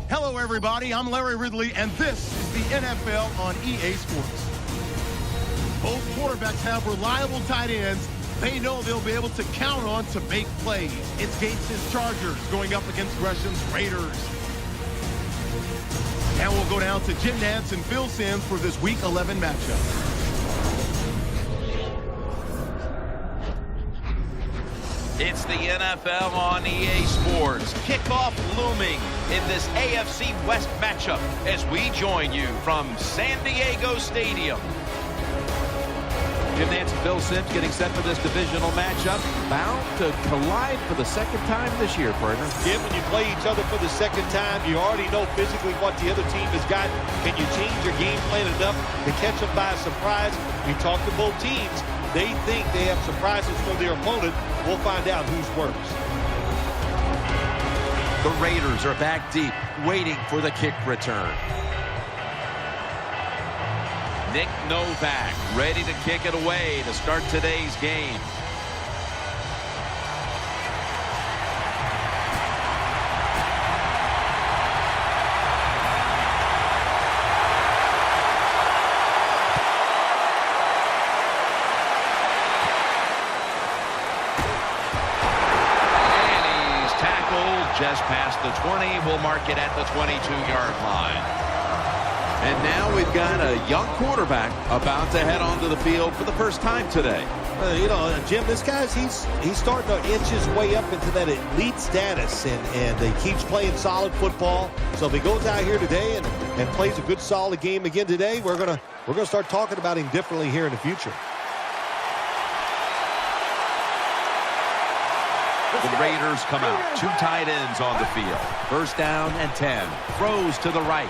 Hello, everybody. I'm Larry Ridley, and this is the NFL on EA Sports. Both quarterbacks have reliable tight ends they know they'll be able to count on to make plays. It's Gates' Chargers going up against Gresham's Raiders. And we'll go down to Jim Nantz and Phil Simms for this Week 11 matchup. It's the NFL on EA Sports. Kickoff looming in this AFC West matchup as we join you from San Diego Stadium. Jim Nantz and Phil Simms getting set for this divisional matchup. Bound to collide for the second time this year, partner. Jim, when you play each other for the second time, you already know physically what the other team has got. Can you change your game plan enough to catch them by surprise? We talked to both teams. They think they have surprises for their opponent. We'll find out who's worse. The Raiders are back deep, waiting for the kick return. Nick Novak ready to kick it away to start today's game. Just past the 20, we'll mark it at the 22-yard line. And now we've got a young quarterback about to head onto the field for the first time today. Jim, this guy's he's starting to inch his way up into that elite status, and he keeps playing solid football. So if he goes out here today and plays a good solid game again today, we're gonna start talking about him differently here in the future. The Raiders come out. Two tight ends on the field. First down and 10. Throws to the right.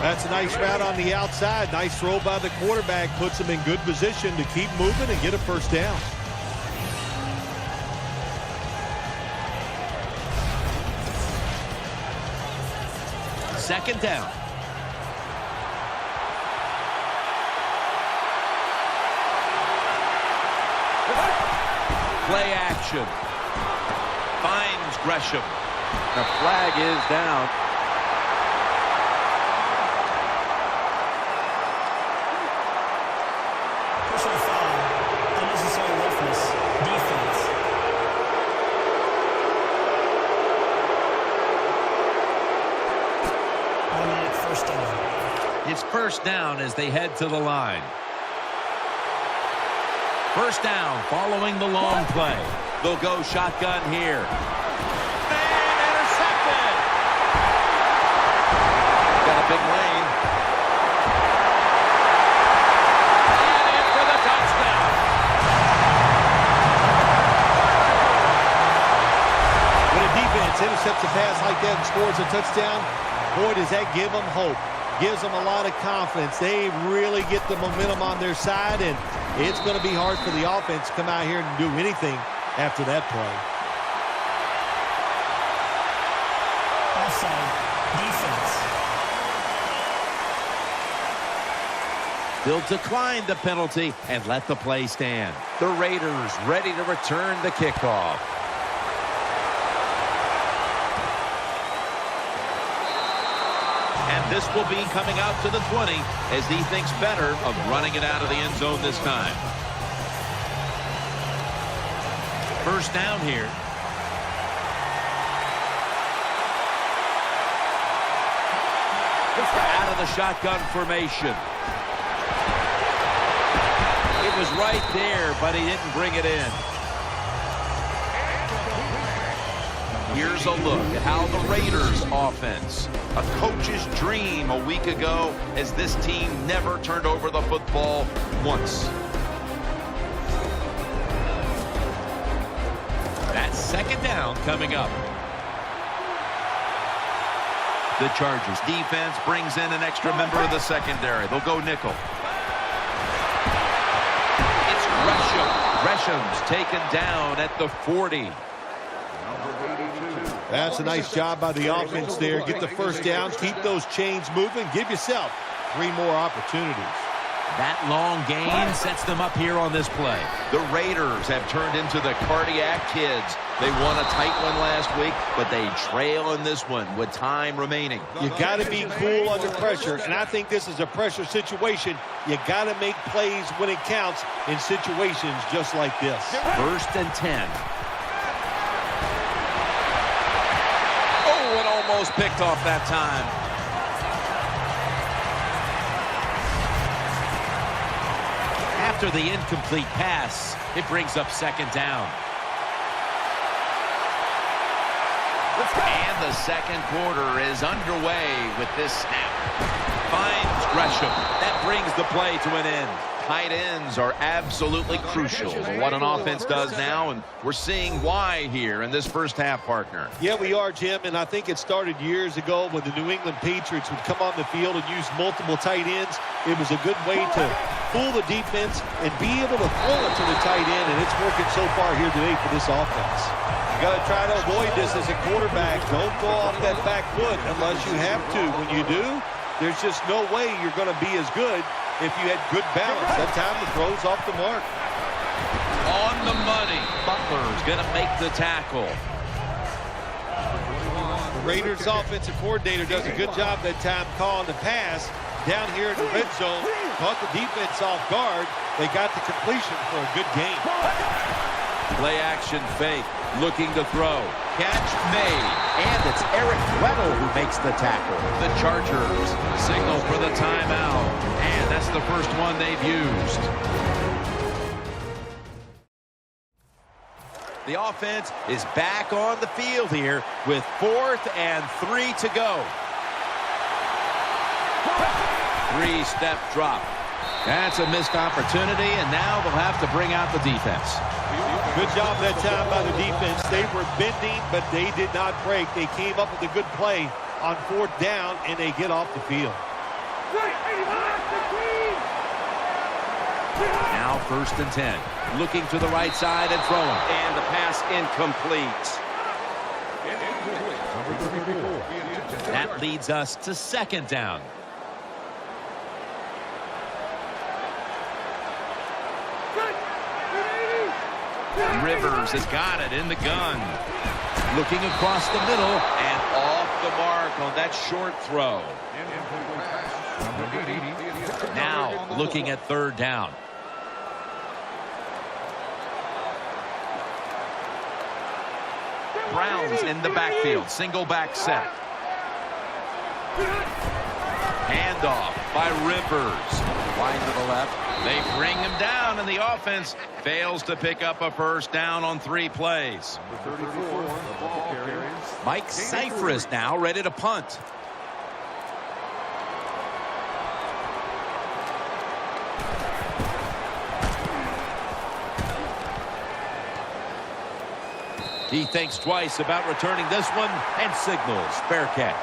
That's a nice route on the outside. Nice throw by the quarterback. Puts him in good position to keep moving and get a first down. Second down. Play action. Finds Gresham. The flag is down. Personal foul. Unnecessary roughness. Defense. Automatic first down. It's first down as they head to the line. First down following the long play. They'll go shotgun here. And intercepted. Got a big lane. And in for the touchdown. When a defense intercepts a pass like that and scores a touchdown, boy, does that give them hope. Gives them a lot of confidence. They really get the momentum on their side, and it's going to be hard for the offense to come out here and do anything after that play. Offside. Defense. They'll decline the penalty and let the play stand. The Raiders ready to return the kickoff. And this will be coming out to the 20 as he thinks better of running it out of the end zone this time. First down here. Out of the shotgun formation. It was right there, but he didn't bring it in. Here's a look at how the Raiders offense, a coach's dream a week ago, as this team never turned over the football once. That's second down coming up. The Chargers defense brings in an extra member of the secondary. They'll go nickel. It's Gresham. Gresham's taken down at the 40. That's a nice job by the offense there. Get the first down, keep those chains moving, give yourself 3 more opportunities. That long gain sets them up here on this play. The Raiders have turned into the cardiac kids. They won a tight one last week, but they trail in this one with time remaining. You got to be cool under pressure, and I think this is a pressure situation. You got to make plays when it counts in situations just like this. 1st and 10. Oh, it almost picked off that time. After the incomplete pass, it brings up 2nd down. And the second quarter is underway with this snap. Finds Gresham. That brings the play to an end. Tight ends are absolutely crucial to what an offense does now, and we're seeing why here in this first half, partner. Yeah, we are, Jim, and I think it started years ago when the New England Patriots would come on the field and use multiple tight ends. It was a good way to fool the defense and be able to throw it to the tight end, and it's working so far here today for this offense. You got to try to avoid this as a quarterback. Don't go off that back foot unless you have to. When you do, there's just no way you're going to be as good if you had good balance. That time the throw's off the mark. On the money. Butler's going to make the tackle. The Raiders offensive coordinator does a good job that time calling the pass down here in the red zone. Caught the defense off guard. They got the completion for a good game. Play action fake. Looking to throw. Catch made. And it's Eric Weddle who makes the tackle. The Chargers signal for the timeout. And that's the first one they've used. The offense is back on the field here with 4th and 3 to go. 3-step drop. That's a missed opportunity, and now they'll have to bring out the defense. Good job that time by the defense. They were bending, but they did not break. They came up with a good play on 4th down, and they get off the field. Now 1st and 10. Looking to the right side and throwing. And the pass incomplete. That leads us to 2nd down. Rivers has got it in the gun. Looking across the middle. And off the mark on that short throw. Now looking at 3rd down. Browns in the backfield. Single back set. Handoff by Rivers. Wide to the left. They bring him down, and the offense fails to pick up a 1st down on 3 plays. Mike Cyphers now ready to punt. He thinks twice about returning this one and signals fair catch.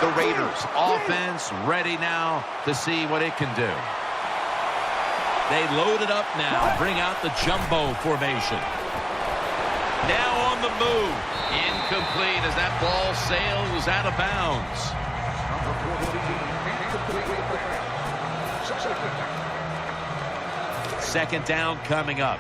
The Raiders offense ready now to see what it can do. They load it up now, bring out the jumbo formation. Now on the move. Incomplete as that ball sails out of bounds. Second down coming up.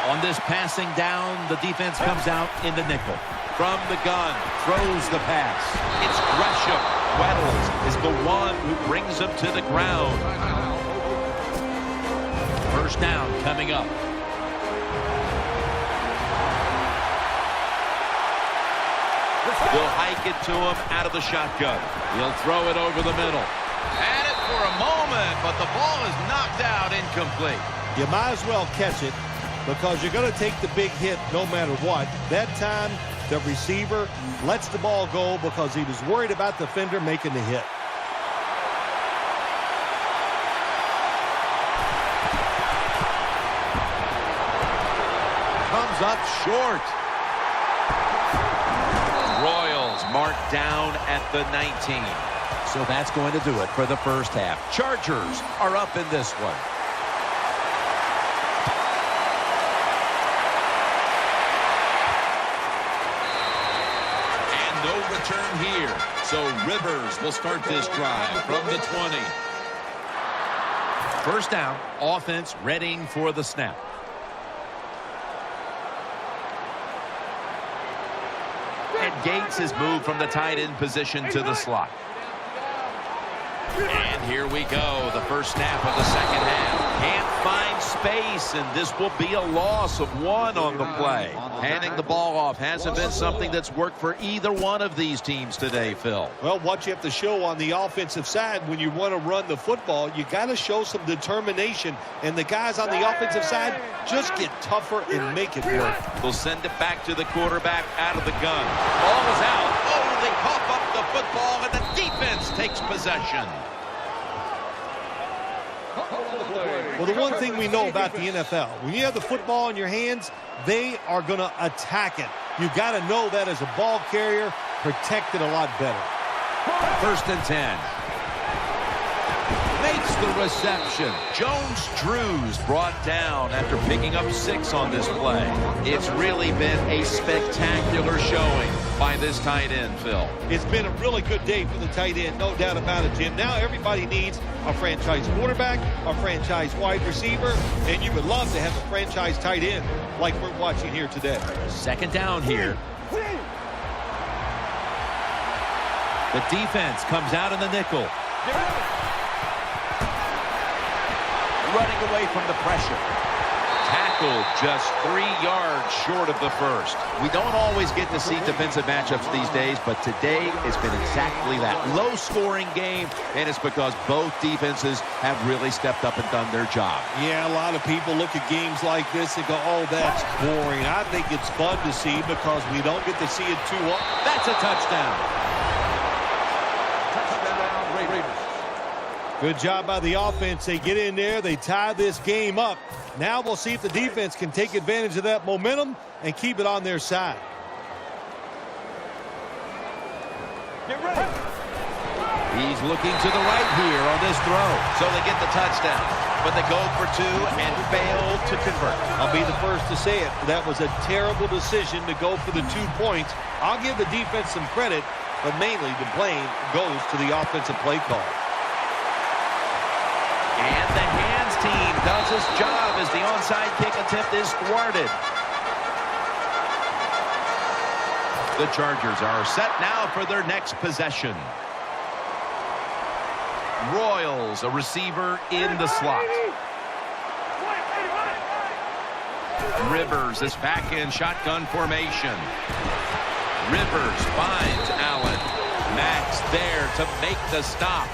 On this passing down, the defense comes out in the nickel. From the gun, throws the pass. It's Gresham. Weddle is the one who brings him to the ground. 1st down coming up. They'll hike it to him out of the shotgun. He'll throw it over the middle. Had it for a moment, but the ball is knocked out incomplete. You might as well catch it because you're going to take the big hit no matter what. That time, the receiver lets the ball go because he was worried about the defender making the hit. Comes up short. Royals marked down at the 19. So that's going to do it for the first half. Chargers are up in this one. And no return Rivers will start this drive from the 20. First down, offense readying for the snap. And Gates has moved from the tight end position to the slot. And here we go, the first snap of the second half. Can't find space, and this will be a loss of 1 on the play. Handing the ball off hasn't been something that's worked for either one of these teams today, Phil. Well, what you have to show on the offensive side when you want to run the football, you got to show some determination. And the guys on the offensive side just get tougher and make it work. They'll send it back to the quarterback out of the gun. Ball is out. Oh, they cough up the football, and the defense takes possession. Well, the one thing we know about the NFL, when you have the football in your hands, they are going to attack it. You got to know that as a ball carrier, protect it a lot better. First and 10. Makes the reception. Jones-Drews brought down after picking up 6 on this play. It's really been a spectacular showing by this tight end, Phil. It's been a really good day for the tight end, no doubt about it, Jim. Now everybody needs a franchise quarterback, a franchise wide receiver, and you would love to have a franchise tight end like we're watching here today. Second down here. The defense comes out in the nickel. Running away from the pressure. Tackled just 3 yards short of the first. We don't always get to see defensive matchups these days, but today it's been exactly that. Low-scoring game, and it's because both defenses have really stepped up and done their job. Yeah, a lot of people look at games like this and go, oh, that's boring. I think it's fun to see because we don't get to see it too often. That's a touchdown. Good job by the offense. They get in there. They tie this game up. Now we'll see if the defense can take advantage of that momentum and keep it on their side. He's looking to the right here on this throw. So they get the touchdown. But they go for 2 and fail to convert. I'll be the first to say it. That was a terrible decision to go for the 2 points. I'll give the defense some credit, but mainly the blame goes to the offensive play call. And the hands team does its job as the onside kick attempt is thwarted. The Chargers are set now for their next possession. Royals, a receiver in the slot. Rivers is back in shotgun formation. Rivers finds Allen. Max there to make the stop.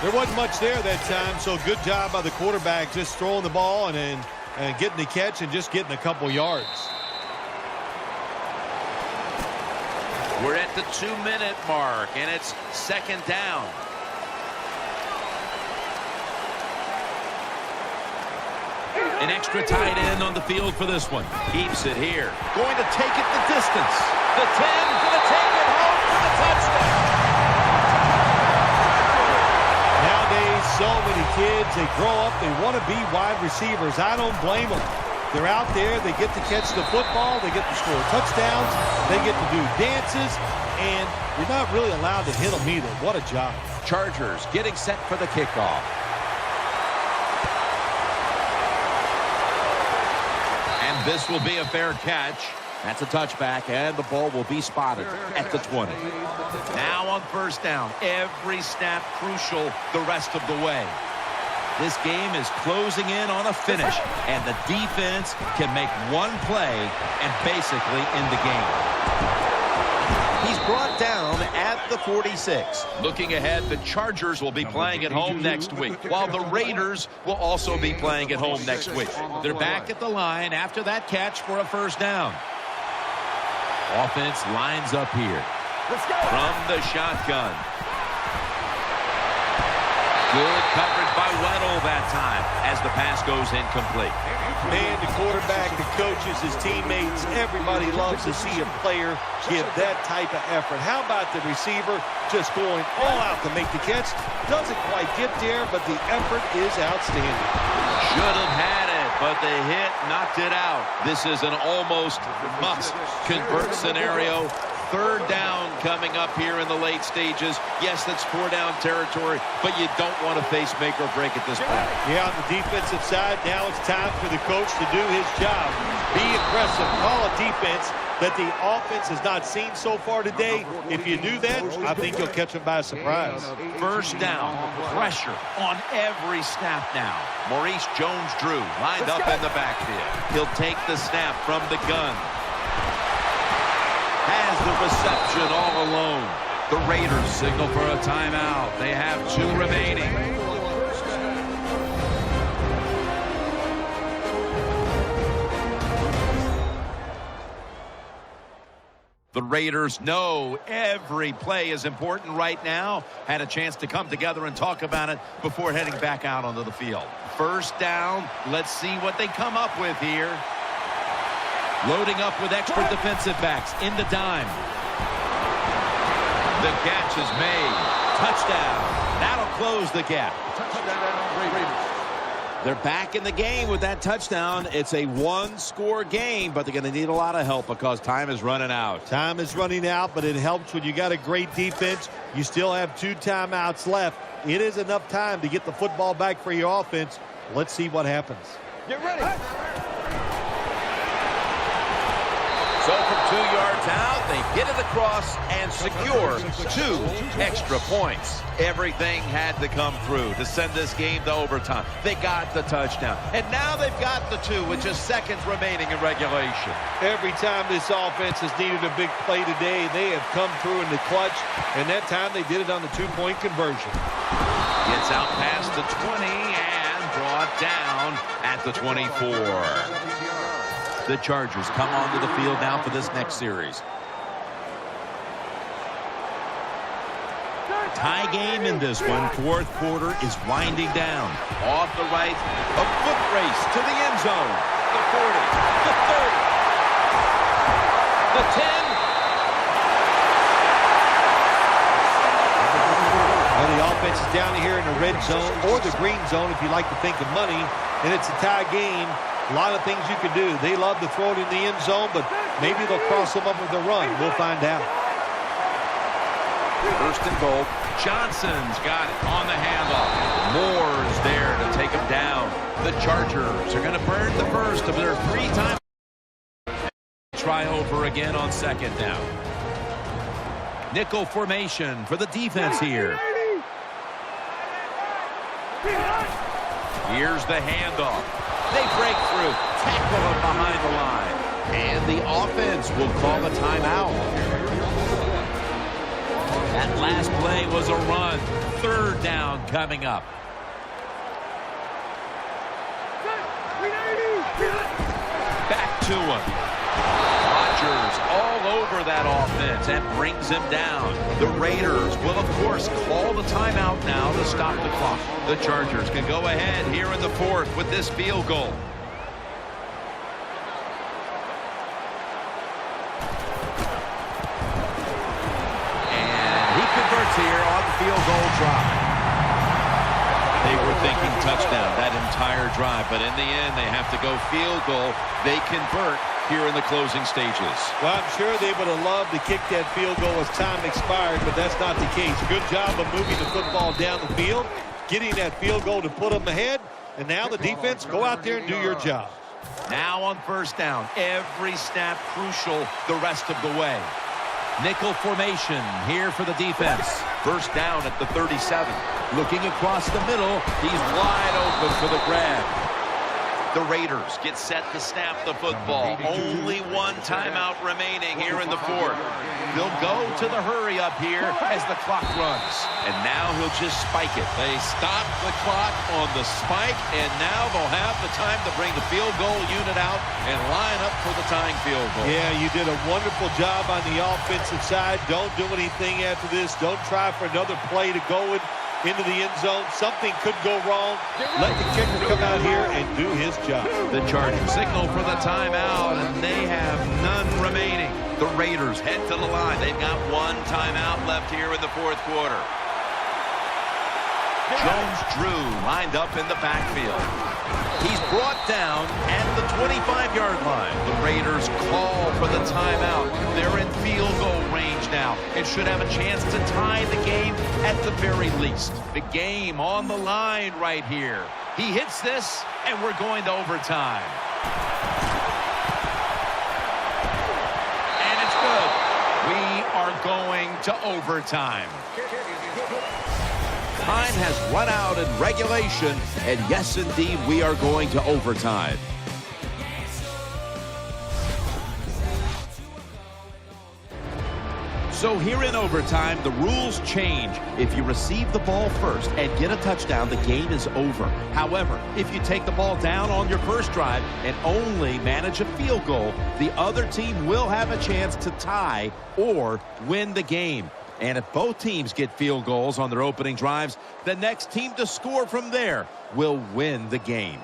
There wasn't much there that time, so good job by the quarterback just throwing the ball and getting the catch and just getting a couple yards. We're at the 2-minute mark, and it's second down. An extra tight end on the field for this one. Keeps it here. Going to take it the distance. The 10, going to take it home for the touchdown. Nowadays, so many kids, they grow up, they want to be wide receivers. I don't blame them. They're out there, they get to catch the football, they get to score touchdowns, they get to do dances, and you're not really allowed to hit them either. What a job. Chargers getting set for the kickoff. And this will be a fair catch. That's a touchback, and the ball will be spotted at the 20. Now on first down, every snap crucial the rest of the way. This game is closing in on a finish, and the defense can make one play and basically end the game. He's brought down at the 46. Looking ahead, the Chargers will be playing at home next week, while the Raiders will also be playing at home next week. They're back at the line after that catch for a first down. Offense lines up here. From the shotgun. Good coverage by Weddle that time as the pass goes incomplete. Man, the quarterback, the coaches, his teammates, everybody loves to see a player give that type of effort. How about the receiver just going all out to make the catch? Doesn't quite get there, but the effort is outstanding. Should have had it, but the hit knocked it out. This is an almost must-convert scenario. 3rd down coming up here in the late stages. Yes, that's 4-down territory, but you don't want to face make or break at this point. Yeah, on the defensive side, now it's time for the coach to do his job. Be aggressive. Call a defense that the offense has not seen so far today. If you do that, I think you'll catch them by surprise. 1st down, pressure on every snap now. Maurice Jones-Drew lined up in the backfield. He'll take the snap from the gun. Has the reception all alone. The Raiders signal for a timeout. They have 2 remaining. The Raiders know every play is important right now. Had a chance to come together and talk about it before heading back out onto the field. 1st down. Let's see what they come up with here. Loading up with extra defensive backs in the dime. The catch is made. Touchdown. That'll close the gap. Touchdown, Raiders. They're back in the game with that touchdown. It's a 1-score game, but they're going to need a lot of help because time is running out. Time is running out, but it helps when you got a great defense. You still have 2 timeouts left. It is enough time to get the football back for your offense. Let's see what happens. Get ready. So from 2 yards out, they get it across and secure 2 extra points. Everything had to come through to send this game to overtime. They got the touchdown. And now they've got the 2 with just seconds remaining in regulation. Every time this offense has needed a big play today, they have come through in the clutch, and that time they did it on the 2-point conversion. Gets out past the 20 and brought down at the 24. The Chargers come onto the field now for this next series. Tie game in this one. 4th quarter is winding down. Off the right, a foot race to the end zone. The 40, the 30, the 10. Well, the offense is down here in the red zone or the green zone if you like to think of money, and it's a tie game. A lot of things you can do. They love to throw it in the end zone, but maybe they'll cross them up with a run. We'll find out. 1st and goal. Johnson's got it on the handoff. Moore's there to take him down. The Chargers are going to burn the first of their 3 times. Try over again on 2nd down. Nickel formation for the defense here. Here's the handoff. They break through, tackle him behind the line. And the offense will call a timeout. That last play was a run. 3rd down coming up. Back to him. Rodgers all over that offense and brings him down. The Raiders will, of course, call the timeout now to stop the clock. The Chargers can go ahead here in the 4th with this field goal. And he converts here on the field goal try. They were thinking touchdown that entire drive, but in the end, they have to go field goal. They convert here in the closing stages. Well, I'm sure they would have loved to kick that field goal as time expired, but that's not the case. Good job of moving the football down the field, getting that field goal to put them ahead, and now the defense, go out there and do your job. Now on 1st down, every snap crucial the rest of the way. Nickel formation here for the defense. 1st down at the 37. Looking across the middle, he's wide open for the grab. The Raiders get set to snap the football. Only 1 timeout remaining here in the 4th. They'll go to the hurry up here as the clock runs. And now he'll just spike it. They stop the clock on the spike, and now they'll have the time to bring the field goal unit out and line up for the tying field goal. Yeah, you did a wonderful job on the offensive side. Don't do anything after this. Don't try for another play to go into the end zone. Something could go wrong. Let the kicker come out here and do his job. The Chargers signal for the timeout, and they have none remaining. The Raiders head to the line. They've got 1 timeout left here in the 4th quarter. Jones-Drew lined up in the backfield. He's brought down at the 25-yard line. The Raiders call for the timeout. They're in field goal range now and should have a chance to tie the game at the very least. The game on the line right here. He hits this, and we're going to overtime. And it's good. We are going to overtime. Time has run out in regulation, and yes, indeed, we are going to overtime. So here in overtime, the rules change. If you receive the ball first and get a touchdown, the game is over. However, if you take the ball down on your first drive and only manage a field goal, the other team will have a chance to tie or win the game. And if both teams get field goals on their opening drives, the next team to score from there will win the game.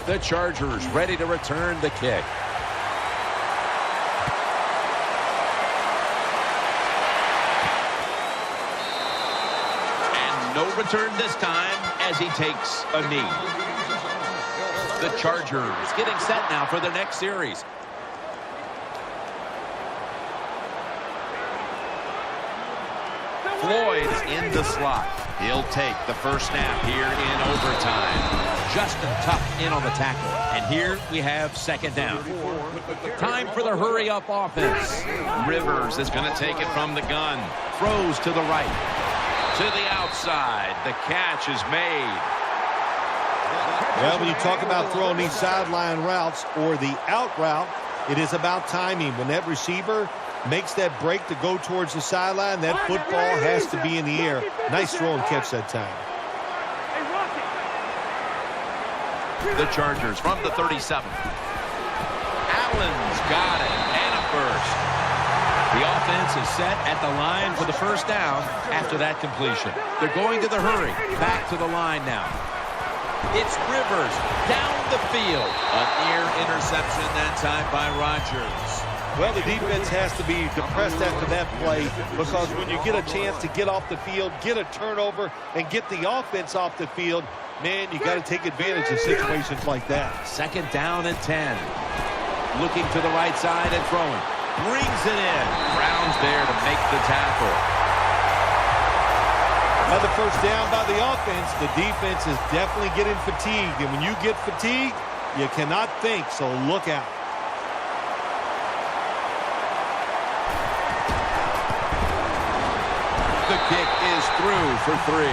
The Chargers ready to return the kick. No return this time as he takes a knee. The Chargers getting set now for their next series. Floyd in the slot. He'll take the first snap here in overtime. Justin Tuck in on the tackle. And here we have second down. Time for the hurry-up offense. Rivers is going to take it from the gun. Throws to the right. To the outside. The catch is made. Well, when you talk about throwing these sideline routes or the out route, it is about timing. When that receiver makes that break to go towards the sideline, that football has to be in the air. Nice throw and catch that time. The Chargers from the 37. Allen's got it. And a first. The offense is set at the line for the first down after that completion. They're going to the hurry. Back to the line now. It's Rivers down the field. A near interception that time by Rodgers. Well, the defense has to be depressed after that play because when you get a chance to get off the field, get a turnover, and get the offense off the field, man, you got to take advantage of situations like that. Second down and 10. Looking to the right side and throwing. Brings it in. Brown's there to make the tackle. Another first down by the offense. The defense is definitely getting fatigued. And when you get fatigued, you cannot think, so look out. The kick is through for 3.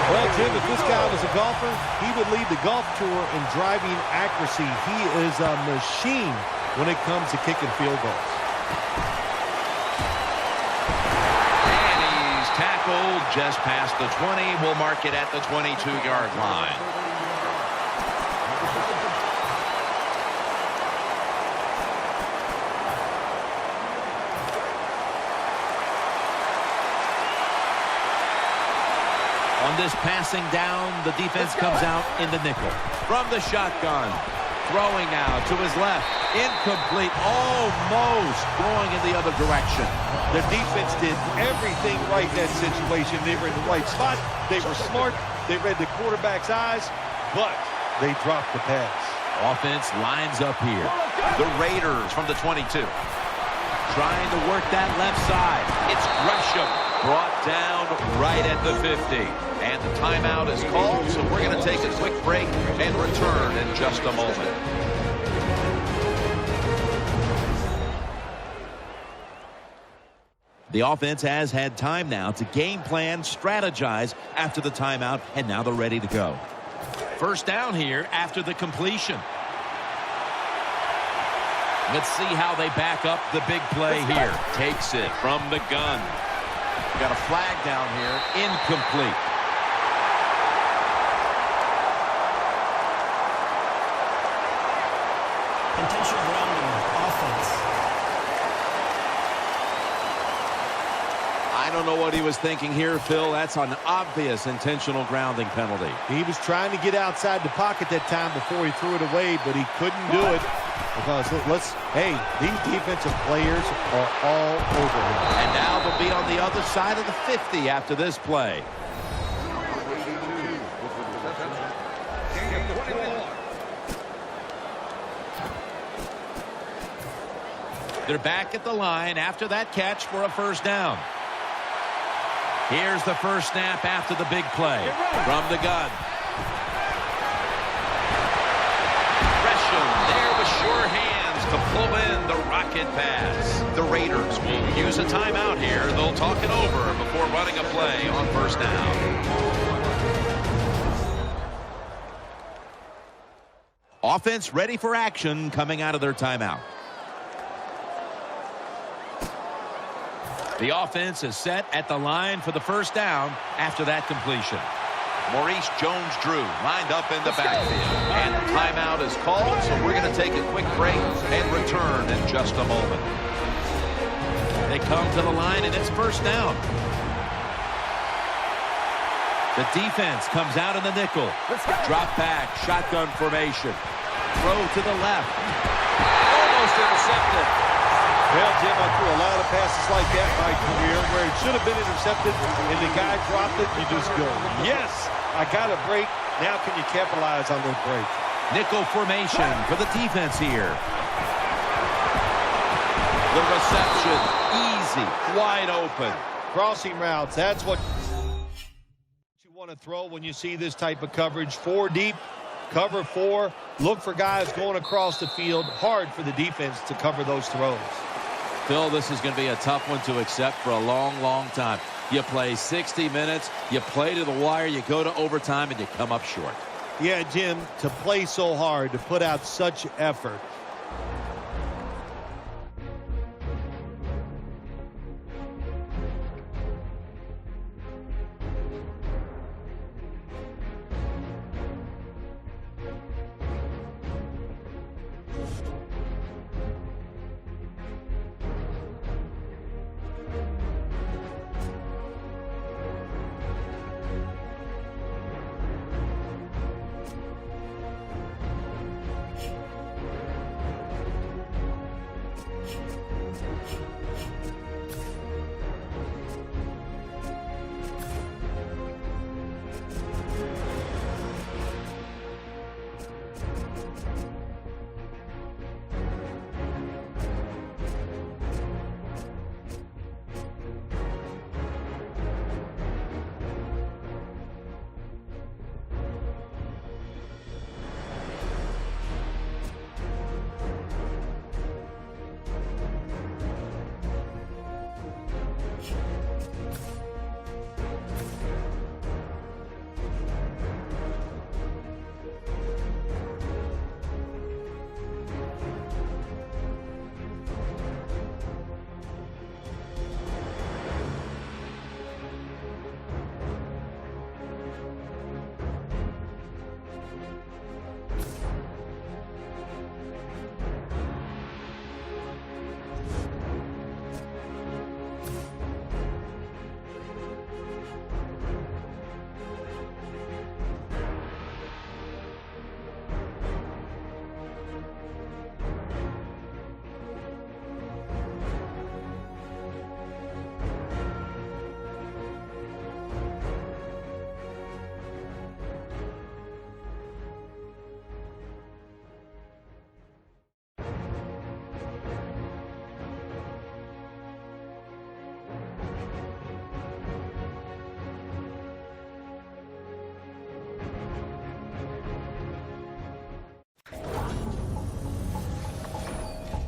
Well, Jim, if this guy was a golfer, he would lead the golf tour in driving accuracy. He is a machine when it comes to kicking field goals. And he's tackled just past the 20. We'll mark it at the 22-yard line. On this passing down, the defense comes out in the nickel. From the shotgun, throwing now to his left. Incomplete, almost going in the other direction. The defense did everything right in that situation. They were in the right spot. They were smart. They read the quarterback's eyes, but they dropped the pass. Offense lines up here. The Raiders from the 22. Trying to work that left side. It's Gresham brought down right at the 50. And the timeout is called, so we're going to take a quick break and return in just a moment. The offense has had time now to game plan, strategize after the timeout, and now they're ready to go. First down here after the completion. Let's see how they back up the big play here. Takes it from the gun. Got a flag down here. Incomplete. Intentional grounding, offense. I don't know what he was thinking here, Phil. That's an obvious intentional grounding penalty. He was trying to get outside the pocket that time before he threw it away, but he couldn't do it because these defensive players are all over him. And now they'll be on the other side of the 50 after this play. They're back at the line after that catch for a first down. Here's the first snap after the big play from the gun. Gresham there with sure hands to pull in the rocket pass. The Raiders will use a timeout here. They'll talk it over before running a play on first down. Offense ready for action coming out of their timeout. The offense is set at the line for the first down after that completion. Maurice Jones-Drew lined up in the backfield. And the timeout is called, so we're going to take a quick break and return in just a moment. They come to the line, and it's first down. The defense comes out in the nickel. Drop back, shotgun formation. Throw to the left. Almost intercepted. Well, Jim, I threw a lot of passes like that in my career where it should have been intercepted and the guy dropped it. You just go, yes, I got a break. Now can you capitalize on those breaks? Nickel formation for the defense here. The reception, easy, wide open. Crossing routes, that's what you want to throw when you see this type of coverage. 4 deep, cover 4. Look for guys going across the field. Hard for the defense to cover those throws. Phil, this is going to be a tough one to accept for a long, long time. You play 60 minutes, you play to the wire, you go to overtime, and you come up short. Yeah, Jim, to play so hard, to put out such effort.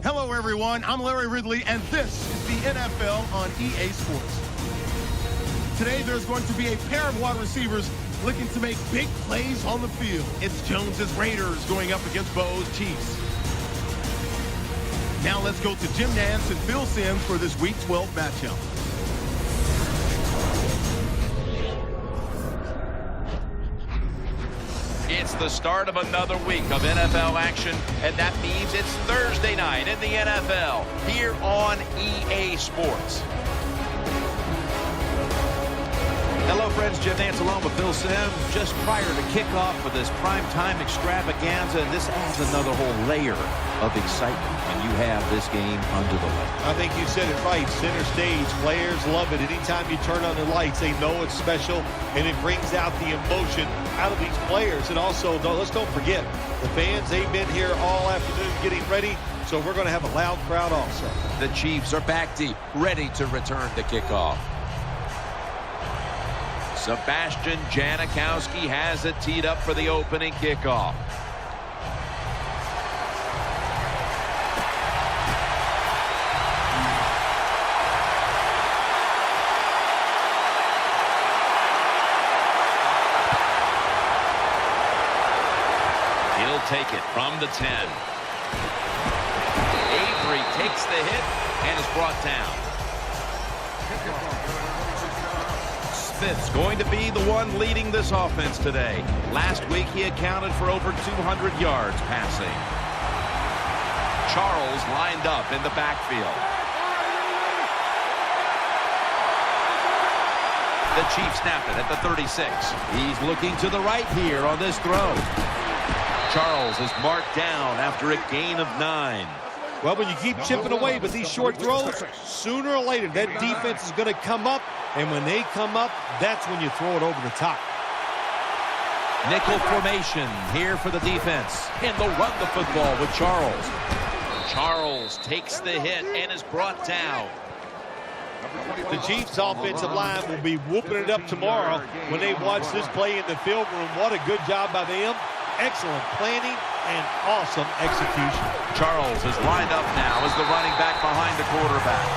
Hello, everyone. I'm Larry Ridley, and this is the NFL on EA Sports. Today, there's going to be a pair of wide receivers looking to make big plays on the field. It's Jones's Raiders going up against Bo's Chiefs. Now let's go to Jim Nantz and Phil Simms for this Week 12 matchup. It's the start of another week of NFL action, and that means it's Thursday night in the NFL here on EA Sports. Hello, friends. Jim Nance along with Phil Simms. Just prior to kickoff for this primetime extravaganza, and this adds another whole layer of excitement when you have this game under the lights. I think you said it right. Center stage. Players love it. Anytime you turn on the lights, they know it's special, and it brings out the emotion out of these players. And also, let's don't forget, the fans, they've been here all afternoon getting ready, so we're going to have a loud crowd also. The Chiefs are back deep, ready to return to kickoff. Sebastian Janikowski has it teed up for the opening kickoff. He'll take it from the 10. Avery takes the hit and is brought down. Smith's going to be the one leading this offense today. Last week he accounted for over 200 yards passing. Charles lined up in the backfield. The Chiefs snap it at the 36. He's looking to the right here on this throw. Charles is marked down after a gain of 9. Well, when you keep chipping away with these short throws, sooner or later that defense is going to come up, and when they come up, that's when you throw it over the top. Nickel formation here for the defense. And they'll run the football with Charles. Charles takes the hit and is brought down. The Chiefs' offensive line will be whooping it up tomorrow when they watch this play in the film room. What a good job by them. Excellent planning and awesome execution. Charles is lined up now as the running back behind the quarterback.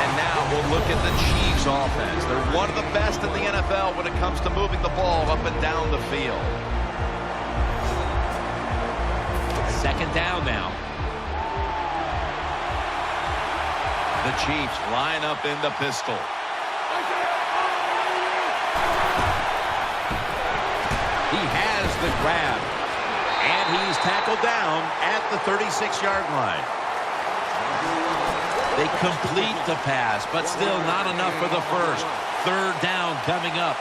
And now we'll look at the Chiefs' offense. They're one of the best in the NFL when it comes to moving the ball up and down the field. Second down now. The Chiefs line up in the pistol. He has the grab, and he's tackled down at the 36-yard line. They complete the pass, but still not enough for the first. Third down coming up.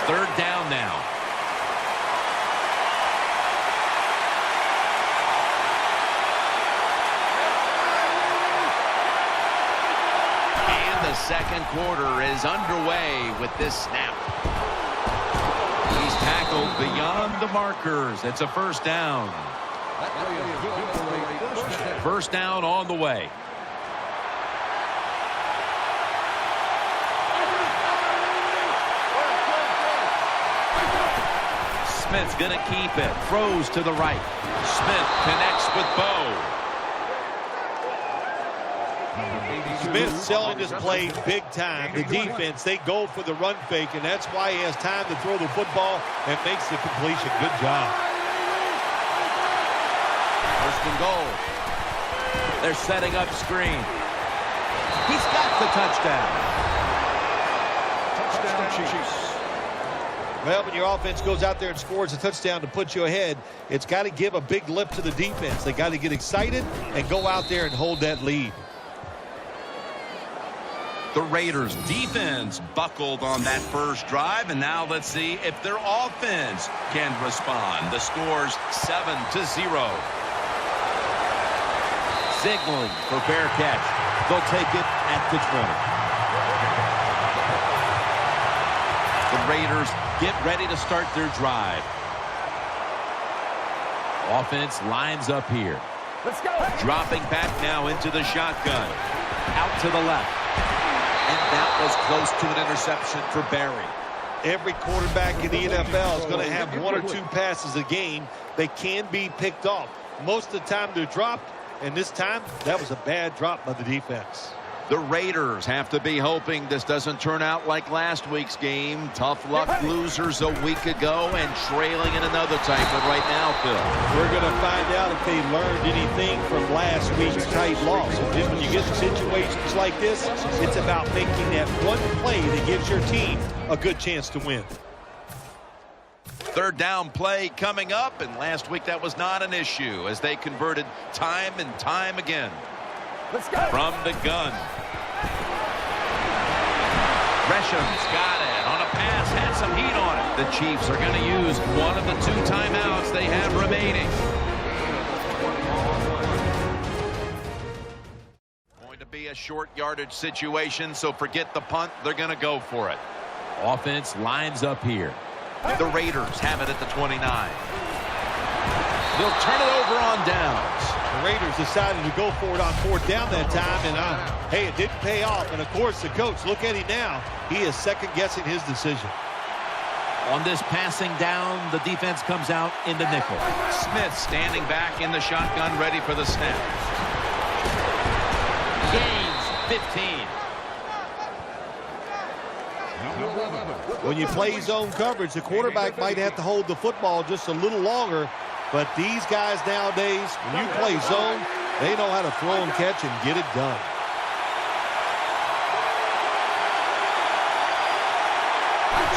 Third down now. The second quarter is underway with this snap. He's tackled beyond the markers. It's a first down. First down on the way. Smith's going to keep it. Throws to the right. Smith connects with Bowe. Smith selling this play big time. The defense, they go for the run fake, and that's why he has time to throw the football and makes the completion. Good job. First and goal. They're setting up screen. He's got the touchdown. Touchdown, Chiefs. Well, when your offense goes out there and scores a touchdown to put you ahead, it's got to give a big lift to the defense. They got to get excited and go out there and hold that lead. The Raiders defense buckled on that first drive, and now let's see if their offense can respond. The score's 7-0. Signaling for fair catch. They'll take it at the 20. The Raiders get ready to start their drive. Offense lines up here. Let's go. Dropping back now into the shotgun. Out to the left. And that was close to an interception for Barry. Every quarterback in the NFL is going to have one or two passes a game. They can be picked off. Most of the time they're dropped, and this time that was a bad drop by the defense. The Raiders have to be hoping this doesn't turn out like last week's game. Tough luck losers a week ago and trailing in another tight one right now, Phil. We're going to find out if they learned anything from last week's tight loss. And just when you get to situations like this, it's about making that one play that gives your team a good chance to win. third down play coming up, and last week that was not an issue as they converted time and time again. Let's go. From the gun. Gresham's got it on a pass, had some heat on it. The Chiefs are going to use one of the 2 timeouts they have remaining. Going to be a short yardage situation, so forget the punt. They're going to go for it. Offense lines up here. The Raiders have it at the 29. They'll turn it over on downs. The Raiders decided to go for it on 4th down that time, and hey, it didn't pay off. And of course, the coach, look at him now. He is second-guessing his decision. On this passing down, the defense comes out in the nickel. Smith standing back in the shotgun, ready for the snap. Gains 15. When you play zone coverage, the quarterback might have to hold the football just a little longer. But these guys nowadays, when you play zone, they know how to throw and catch and get it done.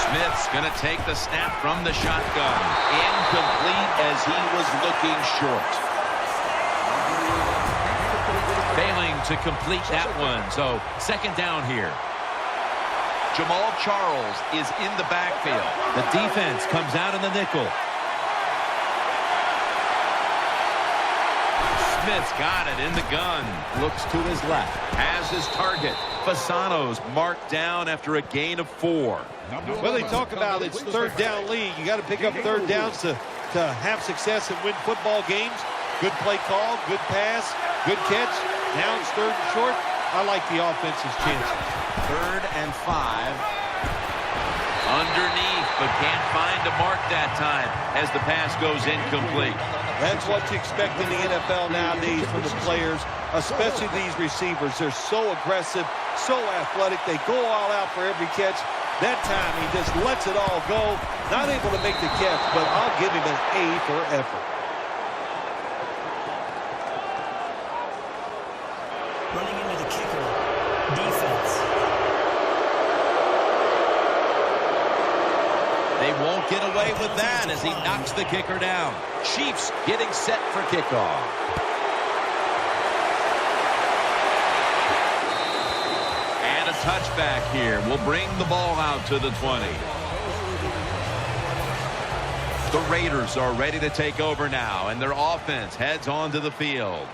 Smith's going to take the snap from the shotgun. Incomplete as he was looking short. Failing to complete that one, so second down here. Jamal Charles is in the backfield. The defense comes out in the nickel. Smith's got it in the gun. Looks to his left. Has his target. Fasano's marked down after a gain of 4. Well, they talk about it's third down league. You got to pick up third downs to have success and win football games. Good play call, good pass, good catch. Now it's 3rd and short. I like the offense's chances. 3rd and 5. Underneath, but can't find a mark that time as the pass goes incomplete. That's what you expect in the NFL nowadays from the players, especially these receivers. They're so aggressive, so athletic. They go all out for every catch. That time he just lets it all go. Not able to make the catch, but I'll give him an A for effort. Running into the kicker. Defense. They won't get away with that as he knocks the kicker down. Chiefs getting set for kickoff. And a touchback here will bring the ball out to the 20. The Raiders are ready to take over now, and their offense heads onto the field.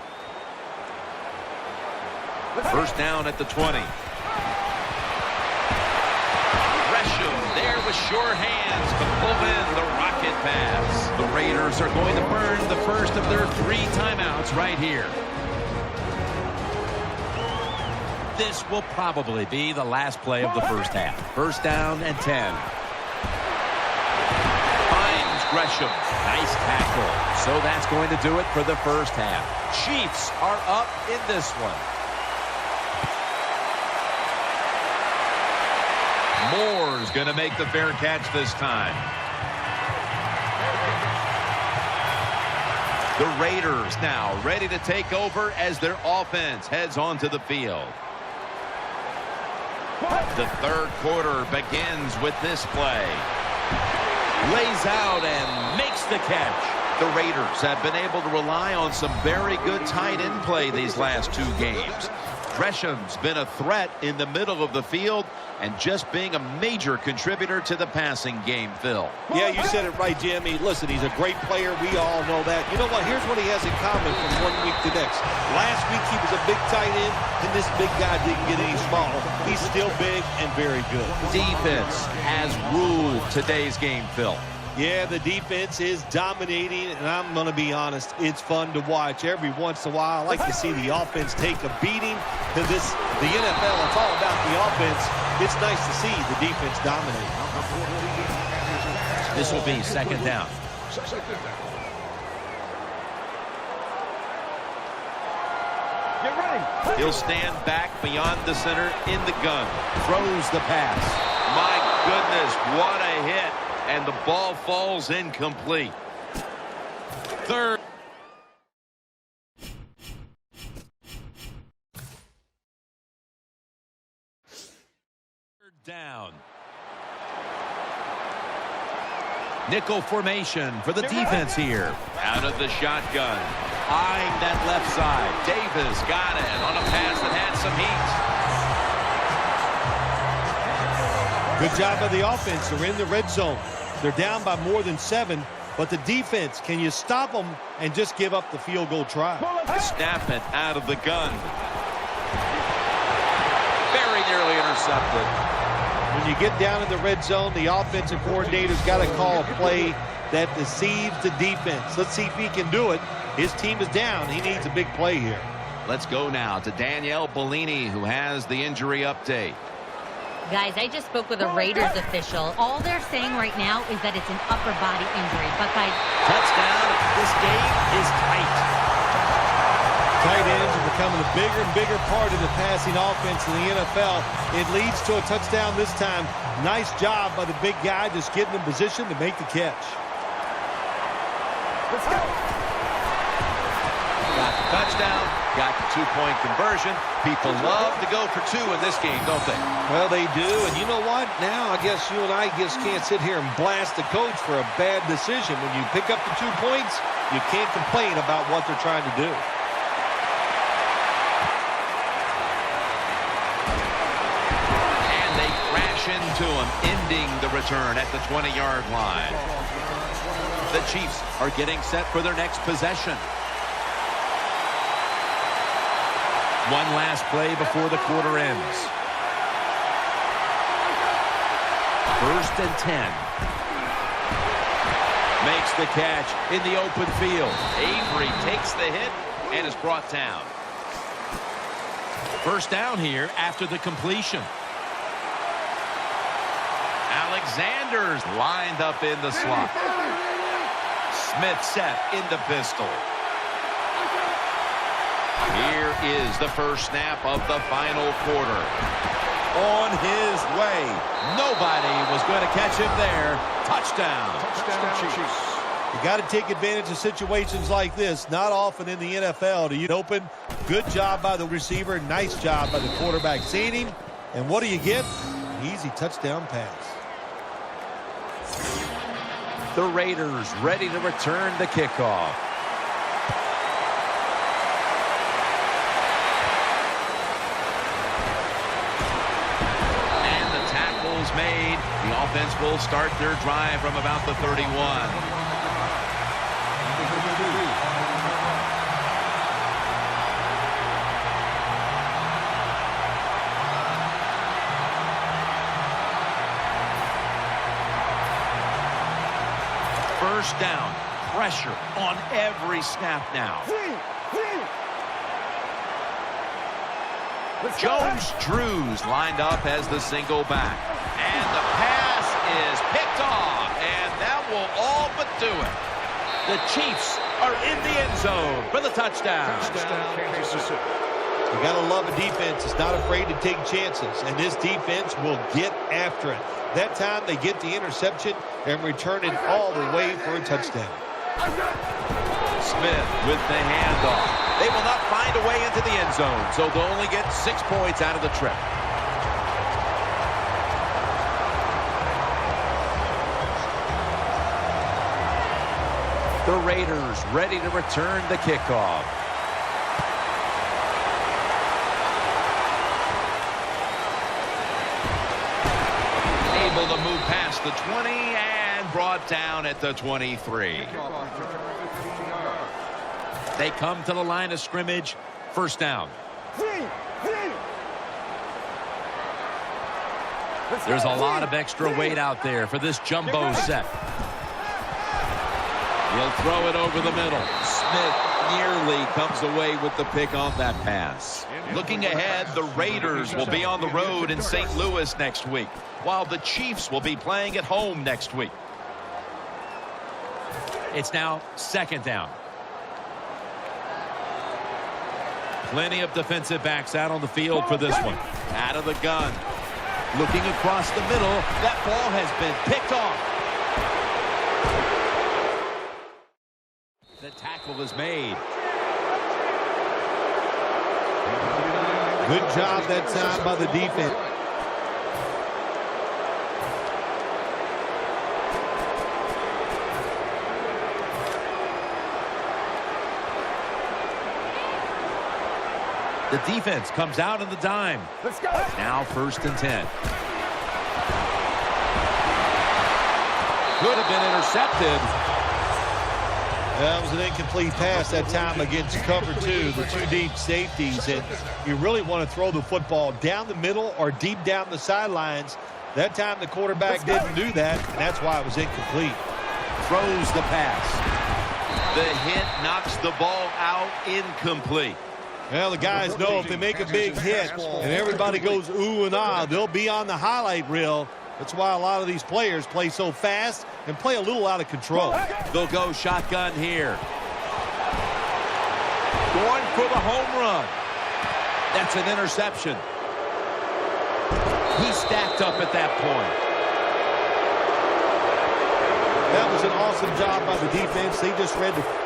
First down at the 20. There with sure hands to pull in the rocket pass. The Raiders are going to burn the first of their 3 timeouts right here. This will probably be the last play of the first half. First down and 10. Finds Gresham. Nice tackle. So that's going to do it for the first half. Chiefs are up in this one. Moore's going to make the fair catch this time. The Raiders now ready to take over as their offense heads onto the field. The 3rd quarter begins with this play. Lays out and makes the catch. The Raiders have been able to rely on some very good tight end play these last 2 games. Gresham's been a threat in the middle of the field and just being a major contributor to the passing game, Phil. Yeah, you said it right, Jimmy. Listen, he's a great player. We all know that. You know what? Here's what he has in common from one week to next. Last week, he was a big tight end, and this big guy didn't get any smaller. He's still big and very good. Defense has ruled today's game, Phil. Yeah, the defense is dominating, and I'm going to be honest, it's fun to watch. Every once in a while, I like to see the offense take a beating. The NFL, it's all about the offense. It's nice to see the defense dominate. This will be second down. Get ready. He'll stand back beyond the center in the gun. Throws the pass. My goodness, what a hit. And the ball falls incomplete. 3rd down. Nickel formation for the defense here. Out of the shotgun. Eyeing that left side. Davis got it on a pass that had some heat. Good job by the offense. They're in the red zone. They're down by more than 7, but the defense, can you stop them and just give up the field goal try? Snap it out of the gun. Very nearly intercepted. When you get down in the red zone, the offensive coordinator's got to call a play that deceives the defense. Let's see if he can do it. His team is down. He needs a big play here. Let's go now to Danielle Bellini, who has the injury update. Guys, I just spoke with a Raiders official. All they're saying right now is that it's an upper body injury. But guys, Touchdown. This game is tight. Tight ends are becoming a bigger and bigger part of the passing offense in the NFL. It leads to a touchdown this time. Nice job by the big guy just getting in position to make the catch. Let's go. Got the touchdown, got the two-point conversion. People love to go for 2 in this game, don't they? Well, they do, and you know what? Now I guess you and I just can't sit here and blast the coach for a bad decision. When you pick up the 2 points, you can't complain about what they're trying to do. And they crash into him, ending the return at the 20-yard line. The Chiefs are getting set for their next possession. One last play before the quarter ends. 1st and 10. Makes the catch in the open field. Avery takes the hit and is brought down. First down here after the completion. Alexander's lined up in the slot. Smith set in the pistol. Here is the first snap of the final quarter. On his way. Nobody was going to catch him there. Touchdown. Chiefs. You got to take advantage of situations like this. Not often in the NFL do you open. Good job by the receiver. Nice job by the quarterback seeing him. And what do you get? Easy touchdown pass. The Raiders ready to return the kickoff. And the tackle's made. The offense will start their drive from about the 31. First down, pressure on every snap now. Jones-Drews lined up as the single back. And the pass is picked off, and that will all but do it. The Chiefs are in the end zone for the touchdown. You got to love a defense that's not afraid to take chances, and this defense will get after it. That time they get the interception and return it all the way for a touchdown. Smith with the handoff. They will not find a way into the end zone, so they'll only get 6 points out of the trip. The Raiders ready to return the kickoff. Able to move past the 20 and brought down at the 23. They come to the line of scrimmage. First down. There's a lot of extra weight out there for this jumbo set. He'll throw it over the middle. Smith nearly comes away with the pick on that pass. Looking ahead, the Raiders will be on the road in St. Louis next week, while the Chiefs will be playing at home next week. It's now second down. Plenty of defensive backs out on the field for this one. Out of the gun. Looking across the middle. That ball has been picked off. The tackle is made. Good job that time by the defense. The defense comes out in the dime. Let's go. Now 1st and 10. Could have been intercepted. That was an incomplete pass that time against cover 2, the 2 deep safeties. And you really want to throw the football down the middle or deep down the sidelines. That time the quarterback didn't do that, and that's why it was incomplete. Throws the pass. The hit knocks the ball out, incomplete. Well, the guys know if they make a big hit and everybody goes ooh and ah, they'll be on the highlight reel. That's why a lot of these players play so fast and play a little out of control. They'll go shotgun here. Going for the home run. That's an interception. He stacked up at that point. That was an awesome job by the defense. They just read the...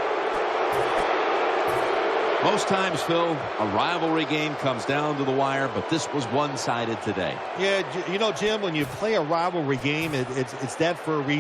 Most times, Phil, a rivalry game comes down to the wire, but this was one-sided today. Yeah, you know, Jim, when you play a rivalry game, it's that for a reason.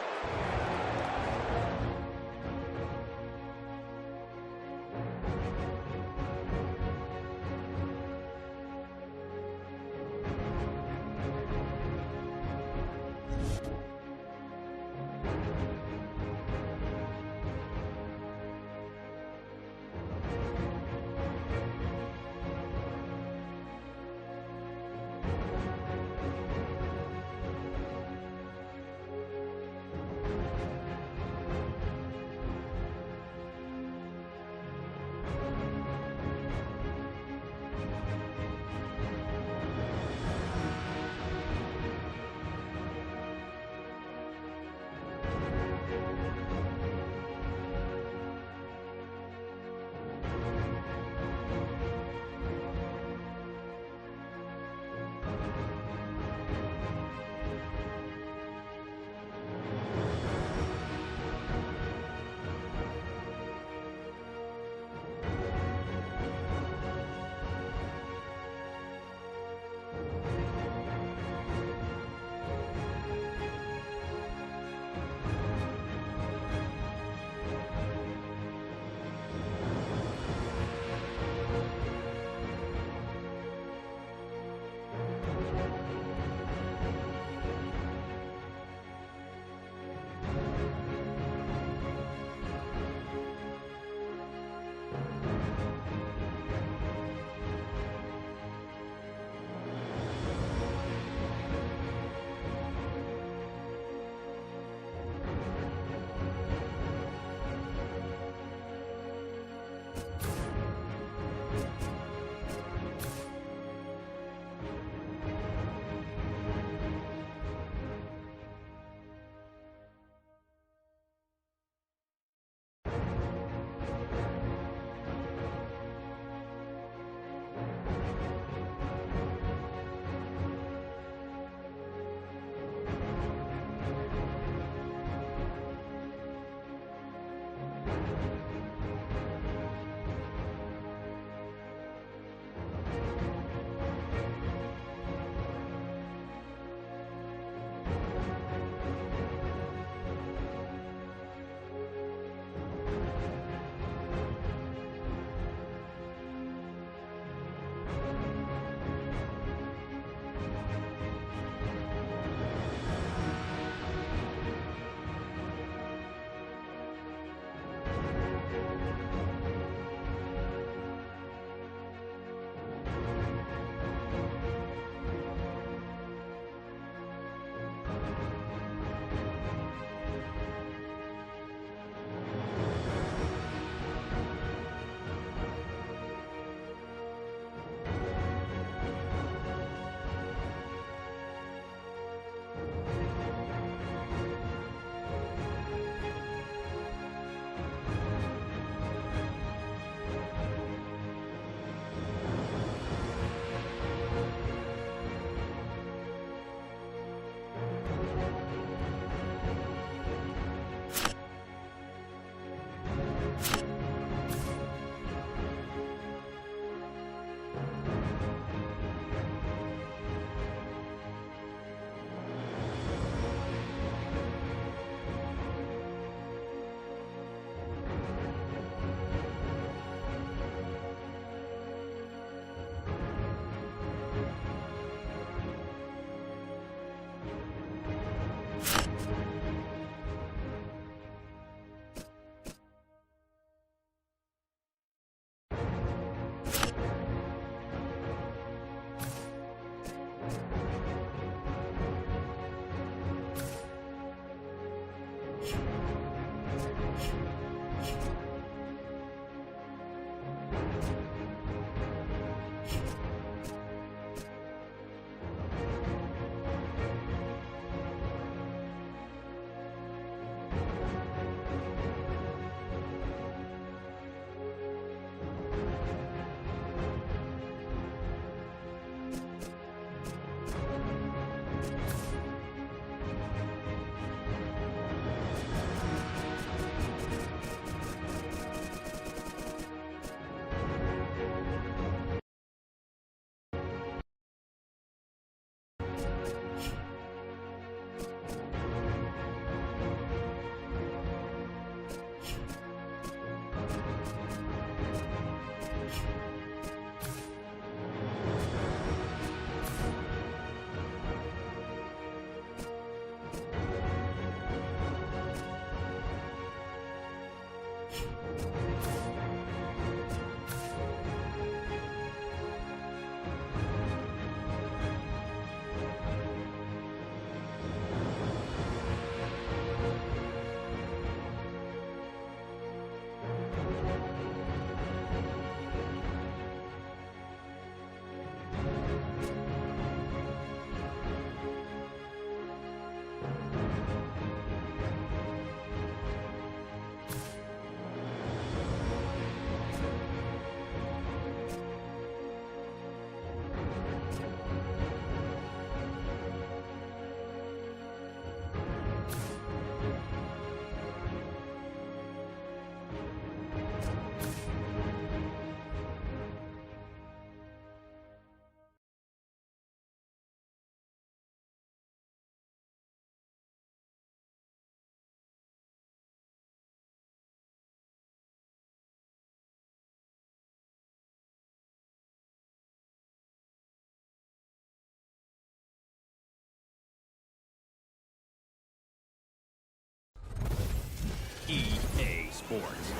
sports.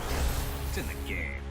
It's in the game.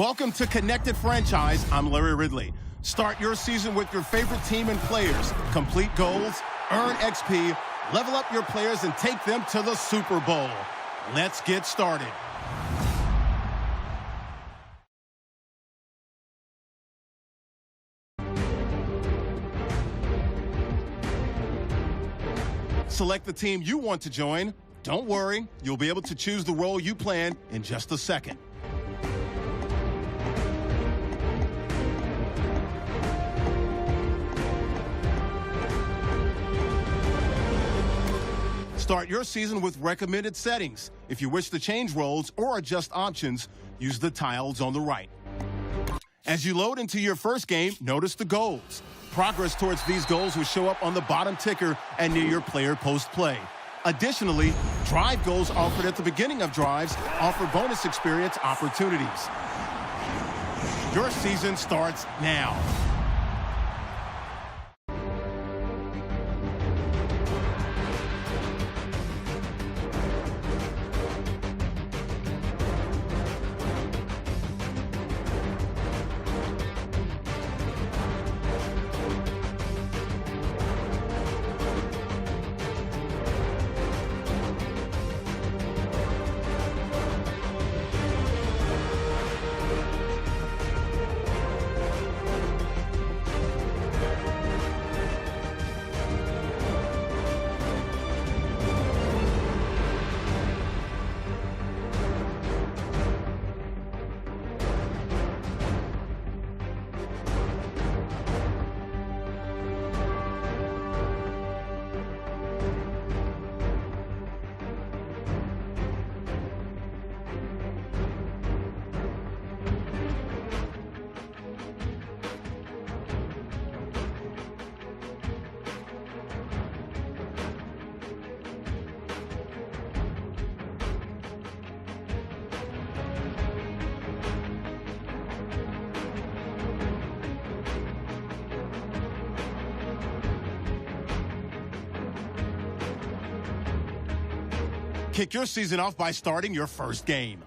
Welcome to Connected Franchise. I'm Larry Ridley. Start your season with your favorite team and players. Complete goals, earn XP, level up your players, and take them to the Super Bowl. Let's get started. Select the team you want to join. Don't worry, you'll be able to choose the role you plan in just a second. Start your season with recommended settings. If you wish to change roles or adjust options, use the tiles on the right. As you load into your first game, notice the goals. Progress towards these goals will show up on the bottom ticker and near your player post-play. Additionally, drive goals offered at the beginning of drives offer bonus experience opportunities. Your season starts now. Kick your season off by starting your first game.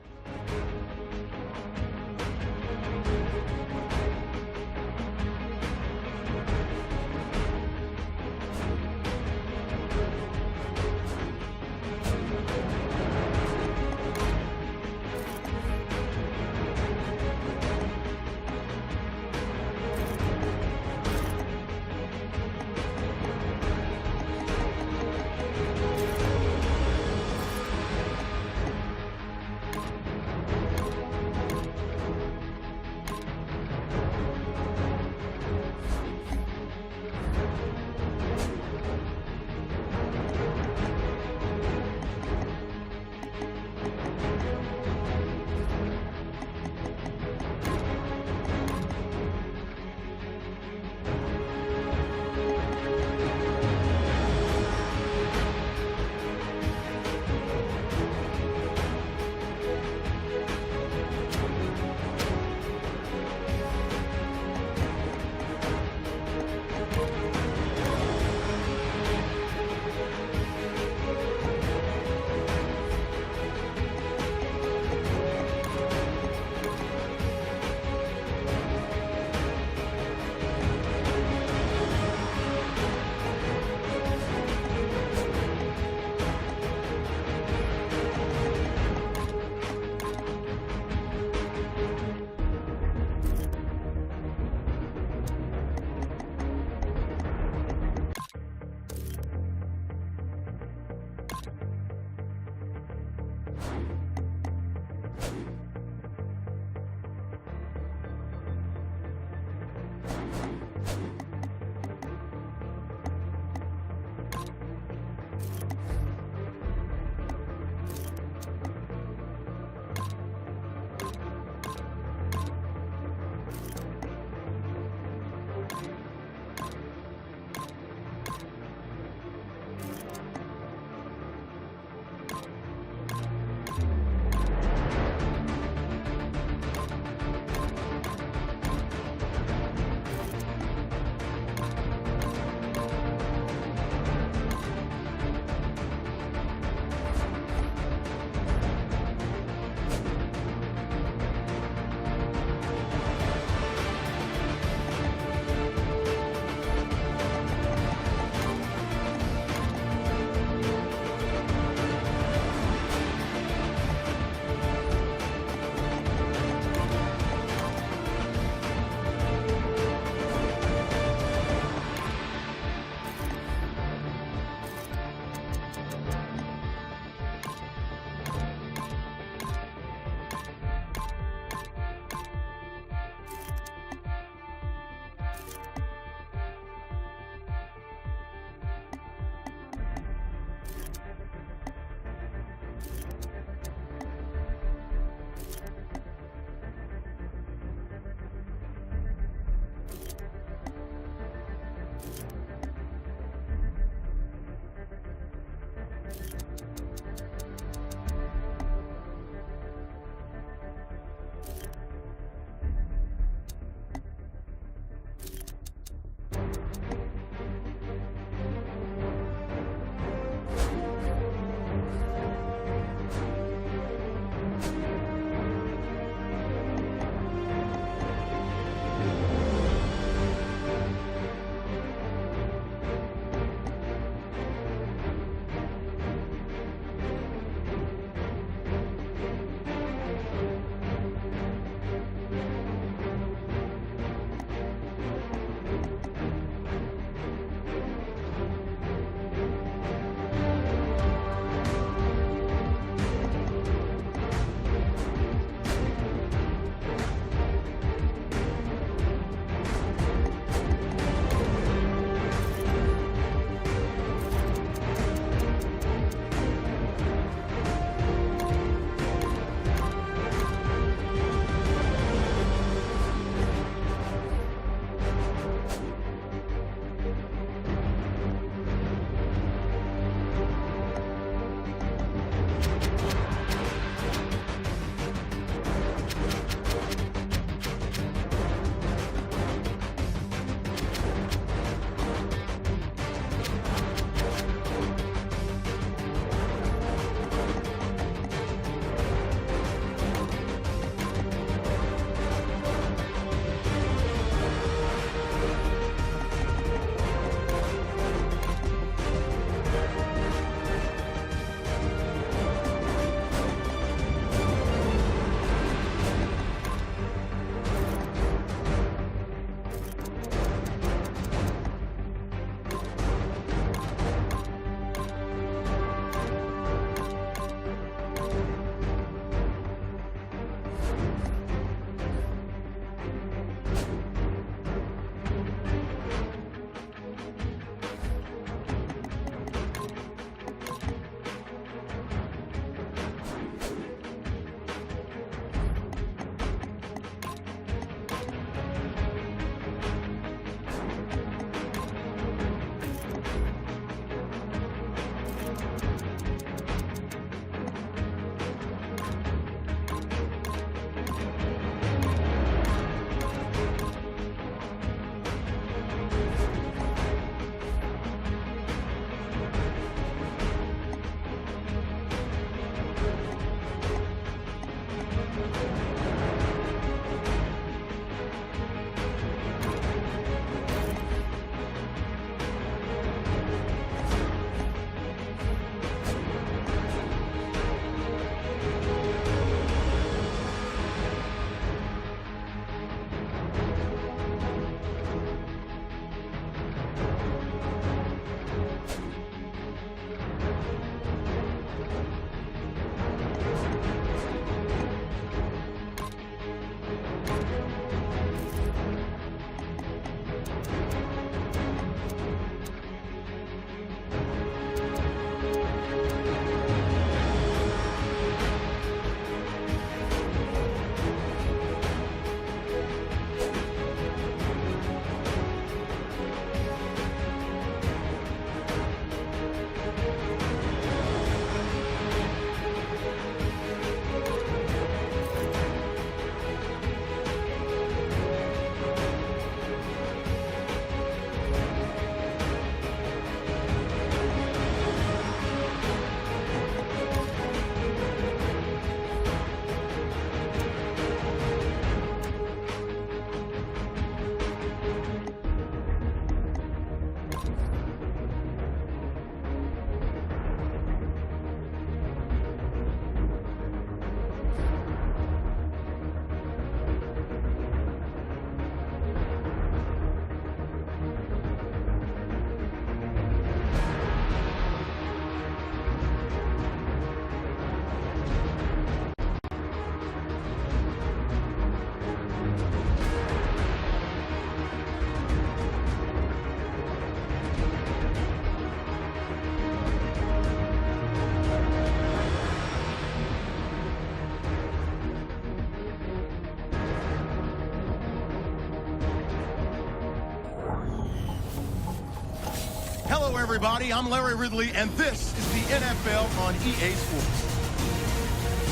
Hello, everybody. I'm Larry Ridley, and this is the NFL on EA Sports.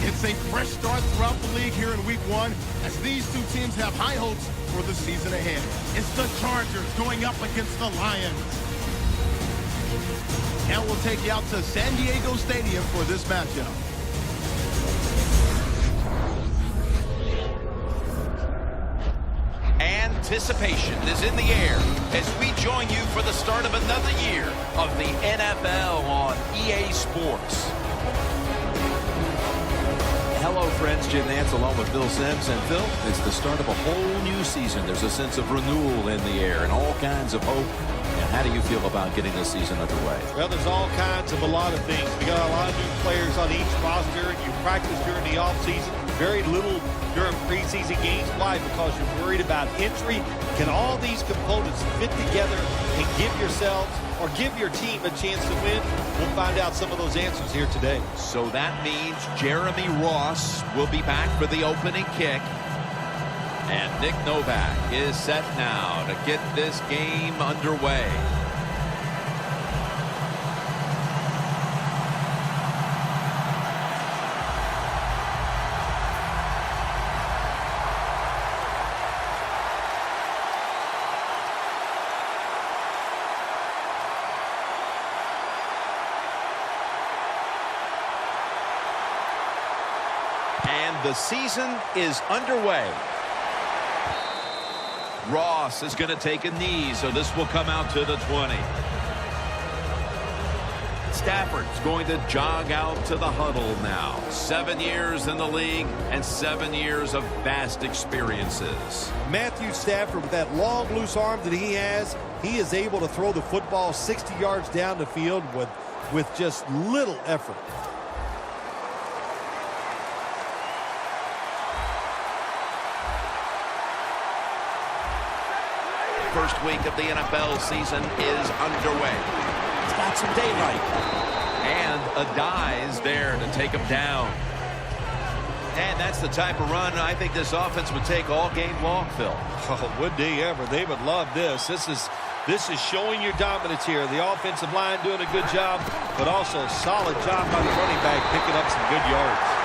It's a fresh start throughout the league here in Week 1 as these two teams have high hopes for the season ahead. It's the Chargers going up against the Lions. And we'll take you out to San Diego Stadium for this matchup. Anticipation is in the air as we join you for the start of another year of the NFL on EA Sports. Hello, friends. Jim Nance along with Phil Simms. And Phil, it's the start of a whole new season. There's a sense of renewal in the air and all kinds of hope. And how do you feel about getting this season underway? Well, there's all kinds of a lot of things. We got a lot of new players on each roster. You practice during the offseason. Very little during preseason games. Why? Because you're worried about injury. Can all these components fit together and give yourselves or give your team a chance to win? We'll find out some of those answers here today. So that means Jeremy Ross will be back for the opening kick. And Nick Novak is set now to get this game underway. And the season is underway. Ross is going to take a knee, so this will come out to the 20. Stafford's going to jog out to the huddle now. 7 years in the league and 7 years of vast experiences. Matthew Stafford, with that long, loose arm that he has, he is able to throw the football 60 yards down the field with just little effort. First week of the NFL season is underway. It's got some daylight. And a die's there to take him down. And that's the type of run I think this offense would take all game long, Phil. Oh, would they ever? They would love this. This is showing your dominance here. The offensive line doing a good job, but also solid job by the running back picking up some good yards.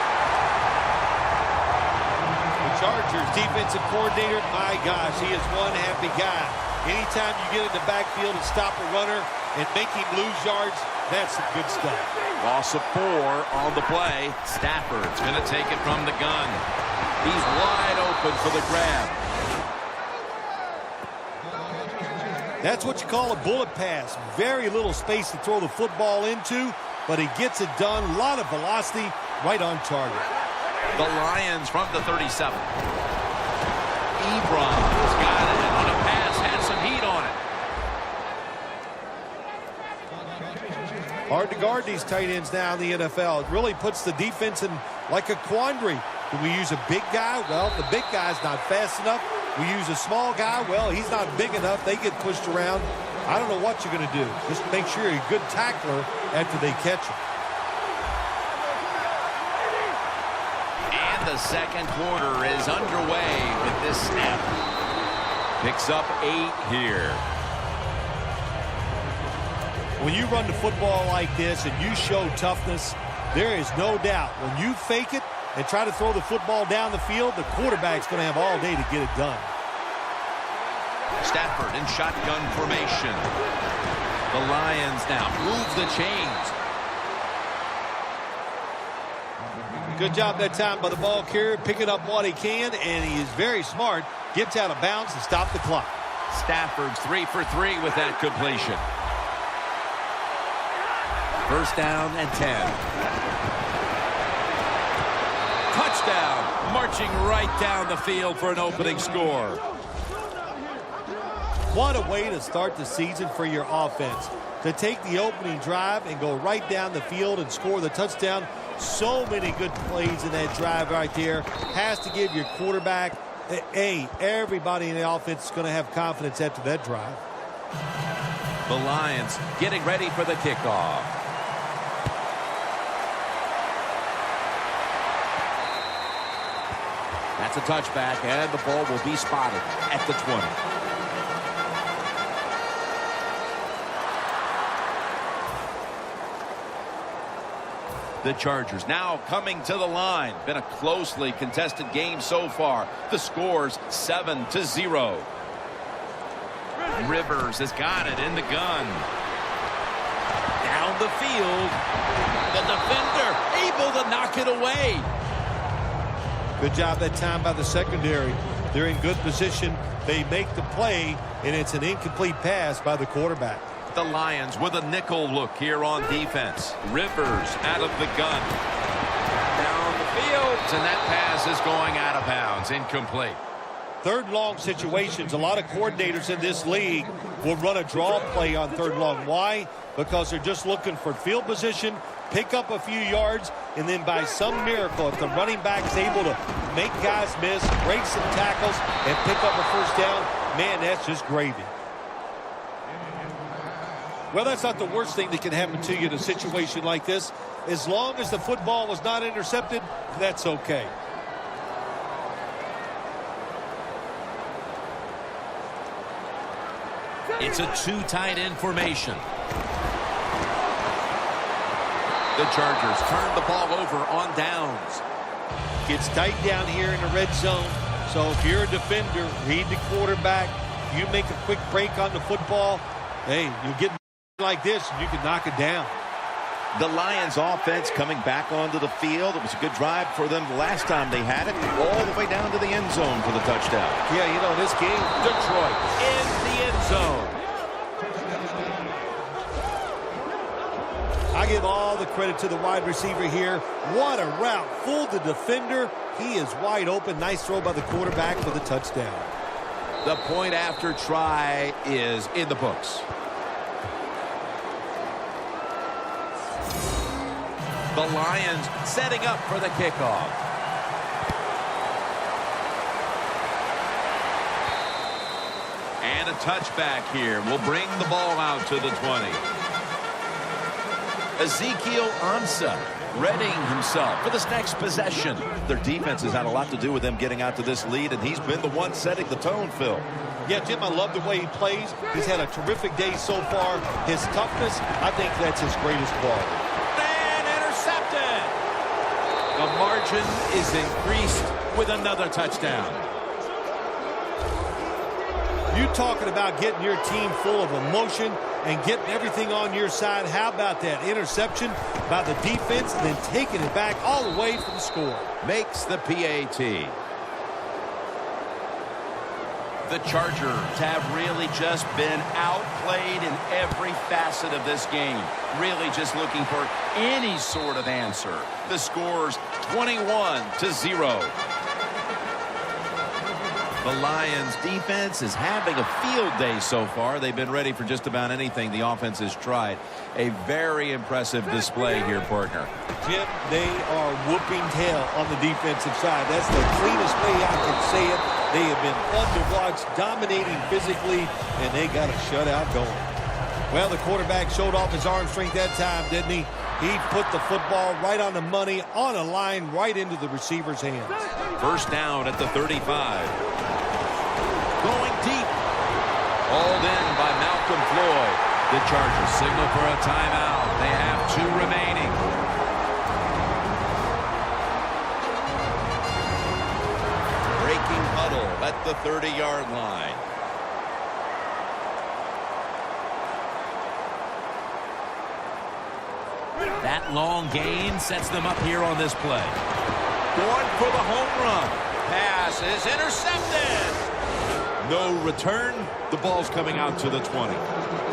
Chargers defensive coordinator, my gosh, he is one happy guy. Anytime you get in the backfield and stop a runner and make him lose yards, that's some good stuff. Loss of 4 on the play. Stafford's going to take it from the gun. He's wide open for the grab. That's what you call a bullet pass. Very little space to throw the football into, but he gets it done. A lot of velocity right on target. The Lions from the 37. Ebron's got it on a pass, had some heat on it. Hard to guard these tight ends now in the NFL. It really puts the defense in like a quandary. Do we use a big guy? Well, the big guy's not fast enough. We use a small guy. Well, he's not big enough. They get pushed around. I don't know what you're going to do. Just make sure you're a good tackler after they catch him. The second quarter is underway with this snap. Picks up 8 here. When you run the football like this and you show toughness, there is no doubt when you fake it and try to throw the football down the field, the quarterback's going to have all day to get it done. Stafford in shotgun formation. The Lions now move the chains. Good job that time by the ball carrier, picking up what he can, and he is very smart. Gets out of bounds and stop the clock. Stafford's 3 for 3 with that completion. First down and 10. Touchdown, marching right down the field for an opening score. What a way to start the season for your offense. To take the opening drive and go right down the field and score the touchdown. So many good plays in that drive right there. Has to give your quarterback, everybody in the offense is going to have confidence after that drive. The Lions getting ready for the kickoff. That's a touchback, and the ball will be spotted at the 20. The Chargers now coming to the line. Been a closely contested game so far. The score's 7-0. Rivers has got it in the gun. Down the field. The defender able to knock it away. Good job that time by the secondary. They're in good position. They make the play, and it's an incomplete pass by the quarterback. The Lions with a nickel look here on defense. Rivers out of the gun. Down the field. And that pass is going out of bounds. Incomplete. Third long situations, a lot of coordinators in this league will run a draw play on third long. Why? Because they're just looking for field position, pick up a few yards, and then by some miracle, if the running back's able to make guys miss, break some tackles, and pick up a first down, man, that's just gravy. Well, that's not the worst thing that can happen to you in a situation like this. As long as the football was not intercepted, that's okay. It's a two tight end formation. The Chargers turn the ball over on downs. Gets tight down here in the red zone. So if you're a defender, read the quarterback. You make a quick break on the football. Hey, you get like this, and you can knock it down. The Lions offense coming back onto the field. It was a good drive for them the last time they had it. All the way down to the end zone for the touchdown. Yeah, you know, this game, Detroit in the end zone. I give all the credit to the wide receiver here. What a route. Fooled the defender. He is wide open. Nice throw by the quarterback for the touchdown. The point after try is in the books. The Lions setting up for the kickoff. And a touchback here will bring the ball out to the 20. Ezekiel Ansah readying himself for this next possession. Their defense has had a lot to do with them getting out to this lead, and he's been the one setting the tone, Phil. Yeah, Jim, I love the way he plays. He's had a terrific day so far. His toughness, I think that's his greatest quality. And intercepted. The margin is increased with another touchdown. You talking about getting your team full of emotion and getting everything on your side. How about that interception by the defense and then taking it back all the way for the score? Makes the PAT. The Chargers have really just been outplayed in every facet of this game. Really just looking for any sort of answer. The score's 21-0. The Lions defense is having a field day so far. They've been ready for just about anything the offense has tried. A very impressive display here, partner. Jim, they are whooping tail on the defensive side. That's the cleanest way I can say it. They have been fun to watch, dominating physically, and they got a shutout going. Well, the quarterback showed off his arm strength that time, didn't he? He put the football right on the money, on a line, right into the receiver's hands. First down at the 35. Going deep. Hauled in by Malcolm Floyd. The Chargers signal for a timeout. They have 2 remaining. Breaking huddle at the 30-yard line. That long gain sets them up here on this play. Going for the home run. Pass is intercepted. No return. The ball's coming out to the 20.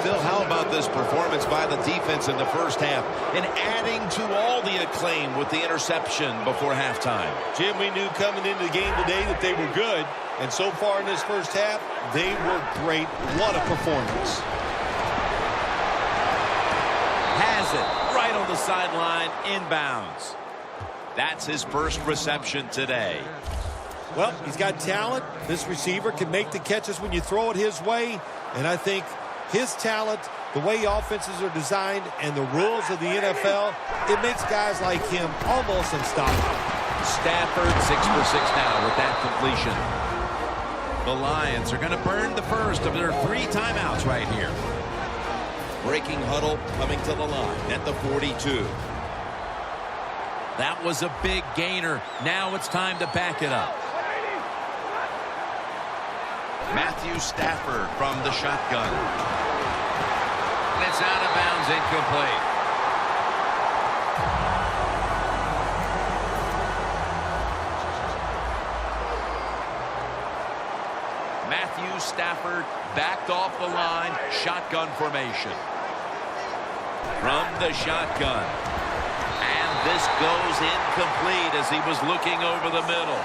Phil, how about this performance by the defense in the first half and adding to all the acclaim with the interception before halftime? Jim, we knew coming into the game today that they were good, and so far in this first half, they were great. What a performance. Has it right on the sideline, inbounds. That's his first reception today. Well, he's got talent. This receiver can make the catches when you throw it his way. And I think his talent, the way offenses are designed, and the rules of the NFL, it makes guys like him almost unstoppable. Stafford 6 for 6 now with that completion. The Lions are going to burn the first of their 3 timeouts right here. Breaking huddle coming to the line at the 42. That was a big gainer. Now it's time to back it up. Matthew Stafford from the shotgun. It's out of bounds, incomplete. Matthew Stafford backed off the line, shotgun formation. From the shotgun. And this goes incomplete as he was looking over the middle.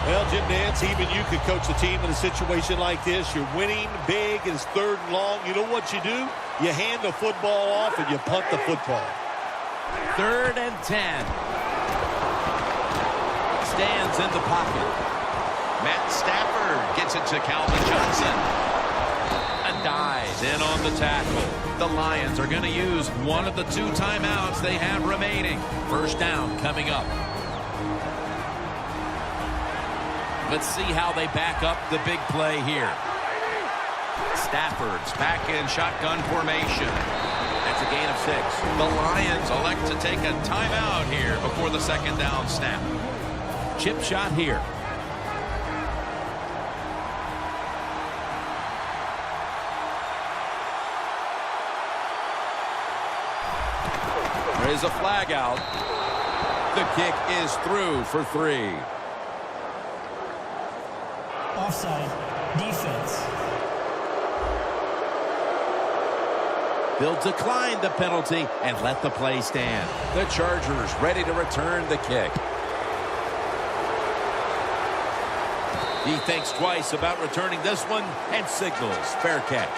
Well, Jim Nance, even you could coach a team in a situation like this. You're winning big, it's 3rd and long. You know what you do? You hand the football off and you punt the football. 3rd and 10. Stands in the pocket. Matt Stafford gets it to Calvin Johnson. And dives in on the tackle. The Lions are going to use one of the 2 timeouts they have remaining. 1st down coming up. Let's see how they back up the big play here. Stafford's back in shotgun formation. That's a gain of 6. The Lions elect to take a timeout here before the 2nd down snap. Chip shot here. There is a flag out. The kick is through for 3. Offside. Defense. They'll decline the penalty and let the play stand. The Chargers ready to return the kick. He thinks twice about returning this one and signals fair catch.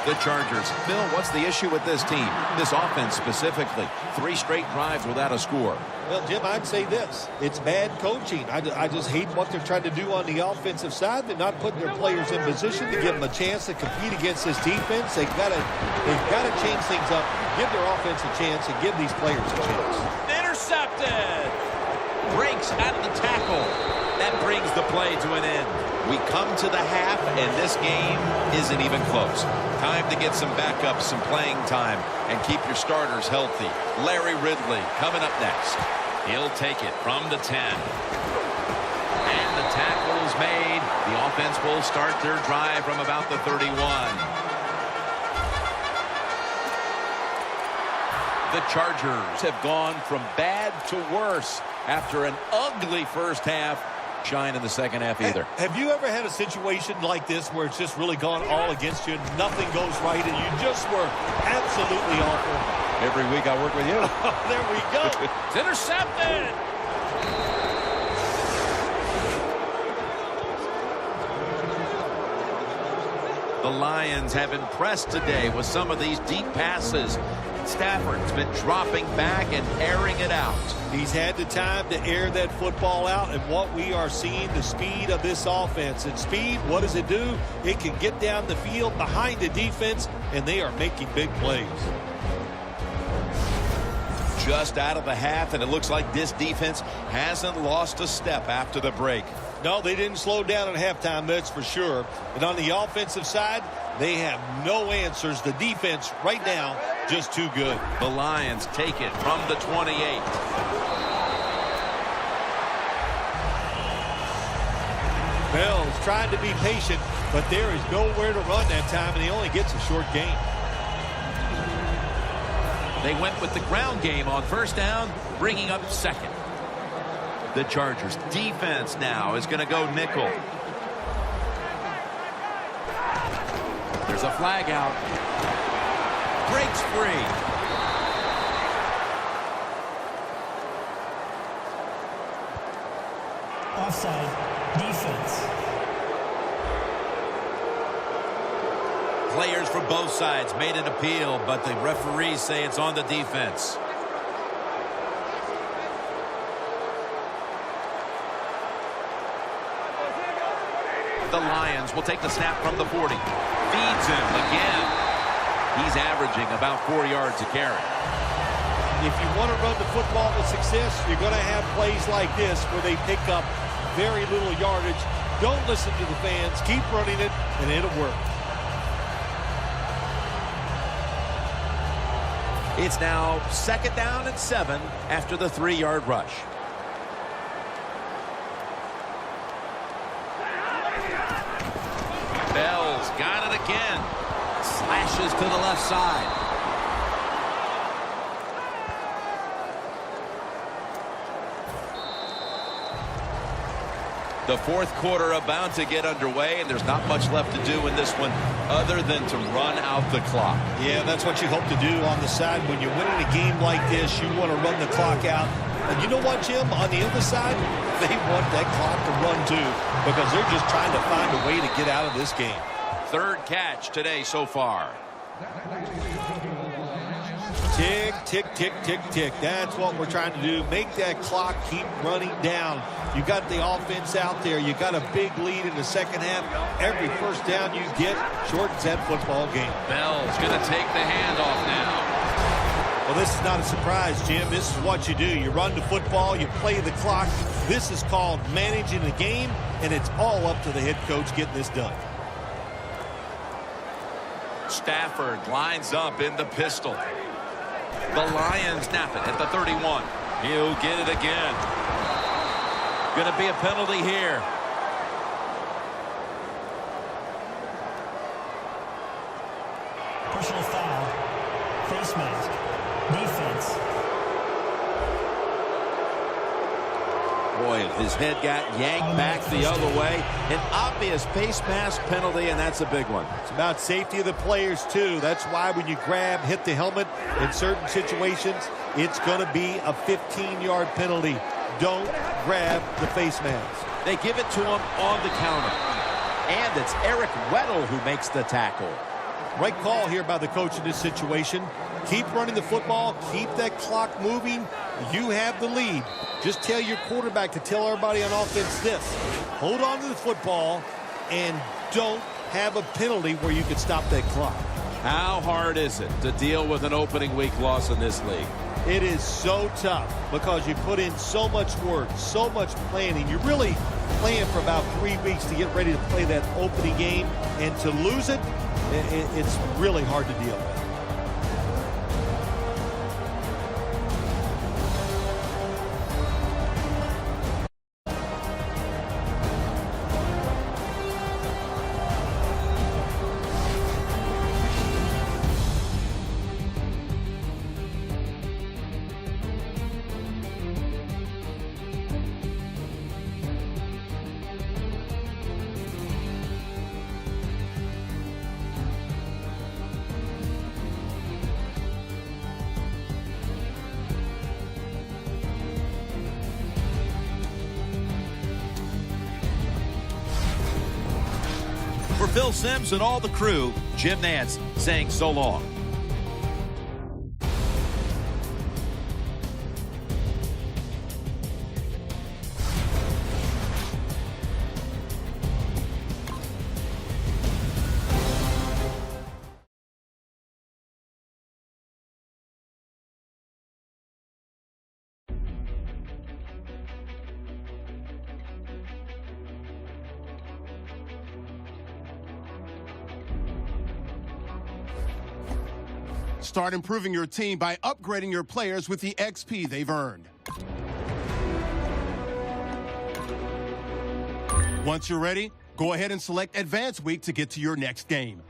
The Chargers. Bill, what's the issue with this team? This offense specifically. 3 straight drives without a score. Well, Jim, I'd say this. It's bad coaching. I just hate what they're trying to do on the offensive side. They're not putting their players in position to give them a chance to compete against this defense. They've got to change things up, give their offense a chance, and give these players a chance. Intercepted. Breaks out of the tackle. That brings the play to an end. We come to the half, and this game isn't even close. Time to get some backups, some playing time, and keep your starters healthy. Larry Ridley coming up next. He'll take it from the 10. And the tackle is made. The offense will start their drive from about the 31. The Chargers have gone from bad to worse after an ugly first half. Shine in the second half either. Have you ever had a situation like this where it's just really gone all against you, nothing goes right, and you just were absolutely awful? Every week I work with you. There we go. It's intercepted. The Lions have impressed today with some of these deep passes. Stafford's been dropping back and airing it out. He's had the time to air that football out, and what we are seeing, the speed of this offense. And speed, what does it do? It can get down the field behind the defense, and they are making big plays. Just out of the half, and it looks like this defense hasn't lost a step after the break. No, they didn't slow down at halftime, that's for sure. And on the offensive side, they have no answers. The defense right now, just too good. The Lions take it from the 28. Bell's trying to be patient, but there is nowhere to run that time, and he only gets a short gain. They went with the ground game on 1st down, bringing up 2nd. The Chargers defense now is going to go nickel. There's a flag out. Breaks free. Offside. Defense. Players from both sides made an appeal, but the referees say it's on the defense. The Lions will take the snap from the 40. Feeds him again. He's averaging about 4 yards a carry. If you want to run the football with success, you're going to have plays like this where they pick up very little yardage. Don't listen to the fans. Keep running it, and it'll work. It's now 2nd down and 7 after the 3-yard rush. Bell's got it again. Slashes to the left side. The fourth quarter about to get underway, and there's not much left to do in this one other than to run out the clock. Yeah, that's what you hope to do on the side. When you're winning a game like this, you want to run the clock out. And you know what, Jim? On the other side, they want that clock to run too, because they're just trying to find a way to get out of this game. Third catch today so far. Tick, tick, tick, tick, tick. That's what we're trying to do. Make that clock keep running down. You got the offense out there. You got a big lead in the second half. Every first down you get shortens that football game. Bell's going to take the handoff now. Well, this is not a surprise, Jim. This is what you do. You run the football, you play the clock. This is called managing the game, and it's all up to the head coach getting this done. Stafford lines up in the pistol. The Lions snap it at the 31. He'll get it again. Going to be a penalty here. Personal foul. Face mask. Defense. Boy, his head got yanked back the other way. An obvious face mask penalty, and that's a big one. It's about safety of the players, too. That's why when you grab, hit the helmet in certain situations, it's going to be a 15-yard penalty. Don't grab the face mask. They give it to him on the counter. And it's Eric Weddle who makes the tackle. Right call here by the coach in this situation. Keep running the football. Keep that clock moving. You have the lead. Just tell your quarterback to tell everybody on offense this. Hold on to the football and don't have a penalty where you can stop that clock. How hard is it to deal with an opening week loss in this league? It is so tough because you put in so much work, so much planning. You're really playing for about 3 weeks to get ready to play that opening game. And to lose it, it's really hard to deal with. For Phil Simms and all the crew, Jim Nantz saying so long. Start improving your team by upgrading your players with the XP they've earned. Once you're ready, go ahead and select Advanced Week to get to your next game.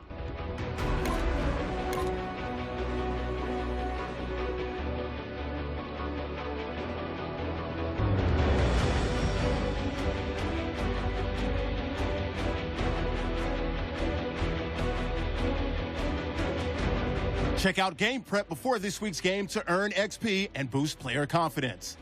Check out Game Prep before this week's game to earn XP and boost player confidence.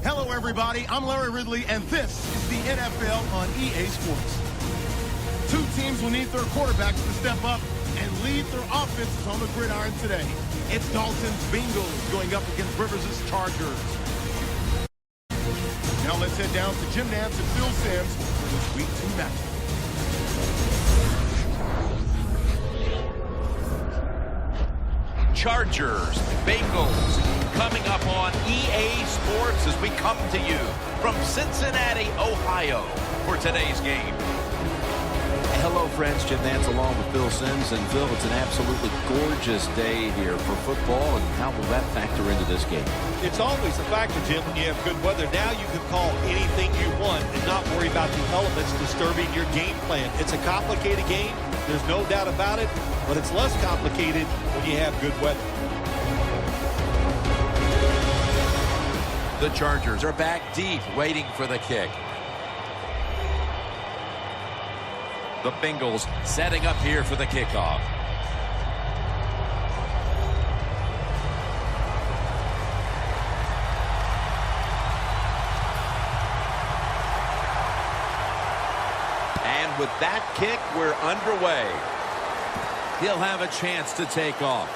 Hello, everybody. I'm Larry Ridley, and this is the NFL on EA Sports. Two teams will need their quarterbacks to step up and lead their offenses on the gridiron today. It's Dalton's Bengals going up against Rivers' Chargers. Now let's head down to Jim Nantz and Phil Simms for this Week 2 matchup. Chargers, Bengals, coming up on EA Sports as we come to you from Cincinnati, Ohio for today's game. Hello, friends. Jim Nantz along with Phil Simms. And Phil, it's an absolutely gorgeous day here for football. And how will that factor into this game? It's always a factor, Jim, when you have good weather. Now you can call anything you want and not worry about the elements disturbing your game plan. It's a complicated game. There's no doubt about it. But it's less complicated when you have good weather. The Chargers are back deep, waiting for the kick. The Bengals setting up here for the kickoff. And with that kick, we're underway. He'll have a chance to take off.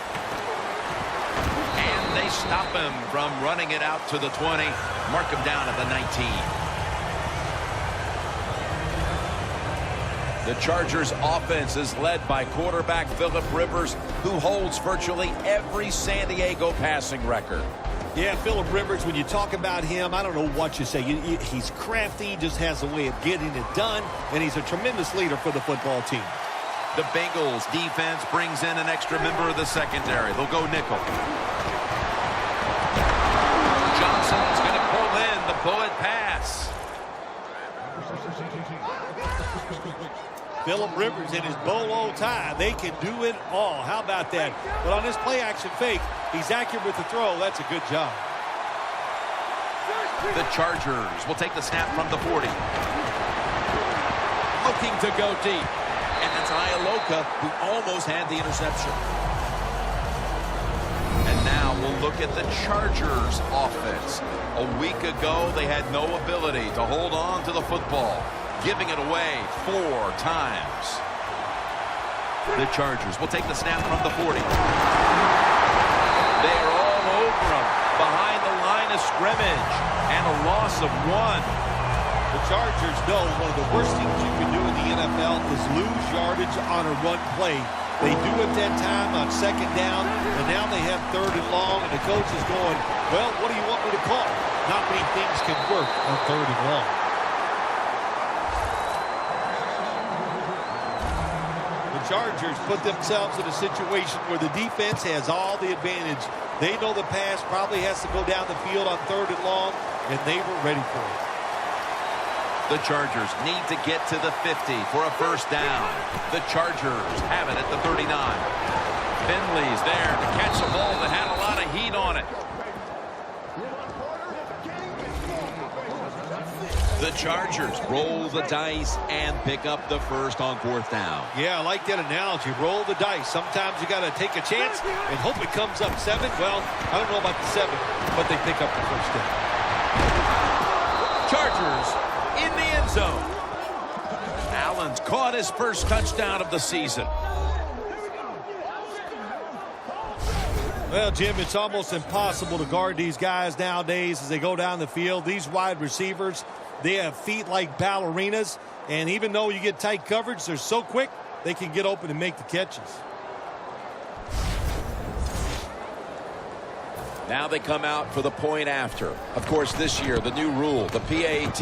And they stop him from running it out to the 20. Mark him down at the 19. The Chargers offense is led by quarterback Phillip Rivers, who holds virtually every San Diego passing record. Yeah, Phillip Rivers, when you talk about him, I don't know what you say. He's crafty, just has a way of getting it done, and he's a tremendous leader for the football team. The Bengals defense brings in an extra member of the secondary. They'll go nickel. Johnson's going to pull in the bullet pass. Phillip Rivers in his bolo tie. They can do it all. How about that? But on this play-action fake, he's accurate with the throw. That's a good job. The Chargers will take the snap from the 40. Looking to go deep. And that's Ialoka, who almost had the interception. And now we'll look at the Chargers offense. A week ago, they had no ability to hold on to the football, giving it away 4 times. The Chargers will take the snap from the 40. They are all over him behind the line of scrimmage, and a loss of 1. The Chargers know one of the worst things you can do in the NFL is lose yardage on a run play. They do it that time on second down, and now they have 3rd and long, and the coach is going, well, what do you want me to call? Not many things can work on 3rd and long. The Chargers put themselves in a situation where the defense has all the advantage. They know the pass probably has to go down the field on 3rd and long, and they were ready for it. The Chargers need to get to the 50 for a first down. The Chargers have it at the 39. Finley's there to catch a ball that had a lot of heat on it. The Chargers roll the dice and pick up the first on 4th down. Yeah, I like that analogy. Roll the dice. Sometimes you got to take a chance and hope it comes up 7. Well, I don't know about the 7, but they pick up the first down. Chargers in the end zone. Allen's caught his first touchdown of the season. Well, Jim, it's almost impossible to guard these guys nowadays as they go down the field. These wide receivers, they have feet like ballerinas, and even though you get tight coverage, they're so quick, they can get open and make the catches. Now they come out for the point after. Of course, this year, the new rule, the PAT,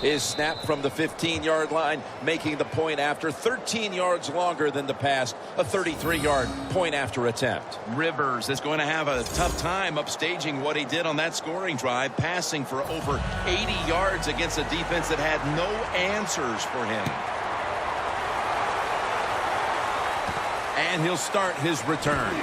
is snapped from the 15-yard line, making the point after 13 yards longer than the past, a 33-yard point after attempt. Rivers is going to have a tough time upstaging what he did on that scoring drive, passing for over 80 yards against a defense that had no answers for him. And he'll start his return.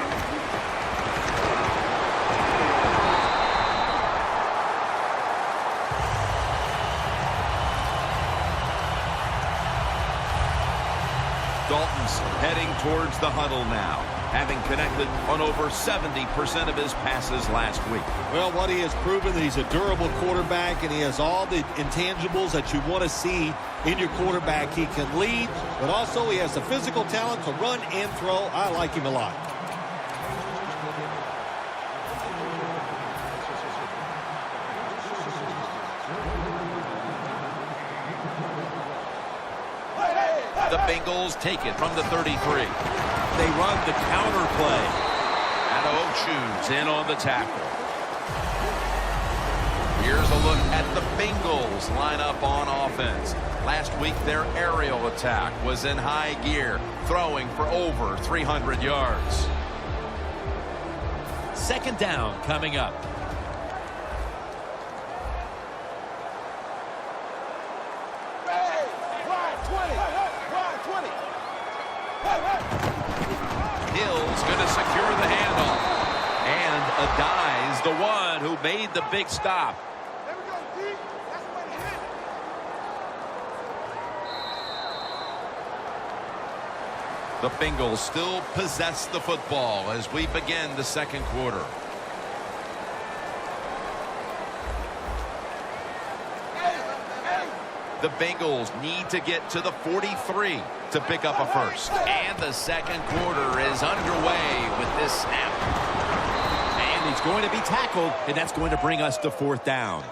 Dalton's heading towards the huddle now. having connected on over 70% of his passes last week. Well, what he has proven, that he's a durable quarterback, and he has all the intangibles that you want to see in your quarterback. He can lead, but also he has the physical talent to run and throw. I like him a lot. The Bengals take it from the 33. They run the counter play. Adeochu's in on the tackle. Here's a look at the Bengals line up on offense. Last week, their aerial attack was in high gear, throwing for over 300 yards. Second down coming up. Hill's going to secure the handoff. And Adai's the one who made the big stop. The Bengals still possess the football as we begin the second quarter. The Bengals need to get to the 43 to pick up a first. And the second quarter is underway with this snap. And he's going to be tackled, and that's going to bring us to fourth down.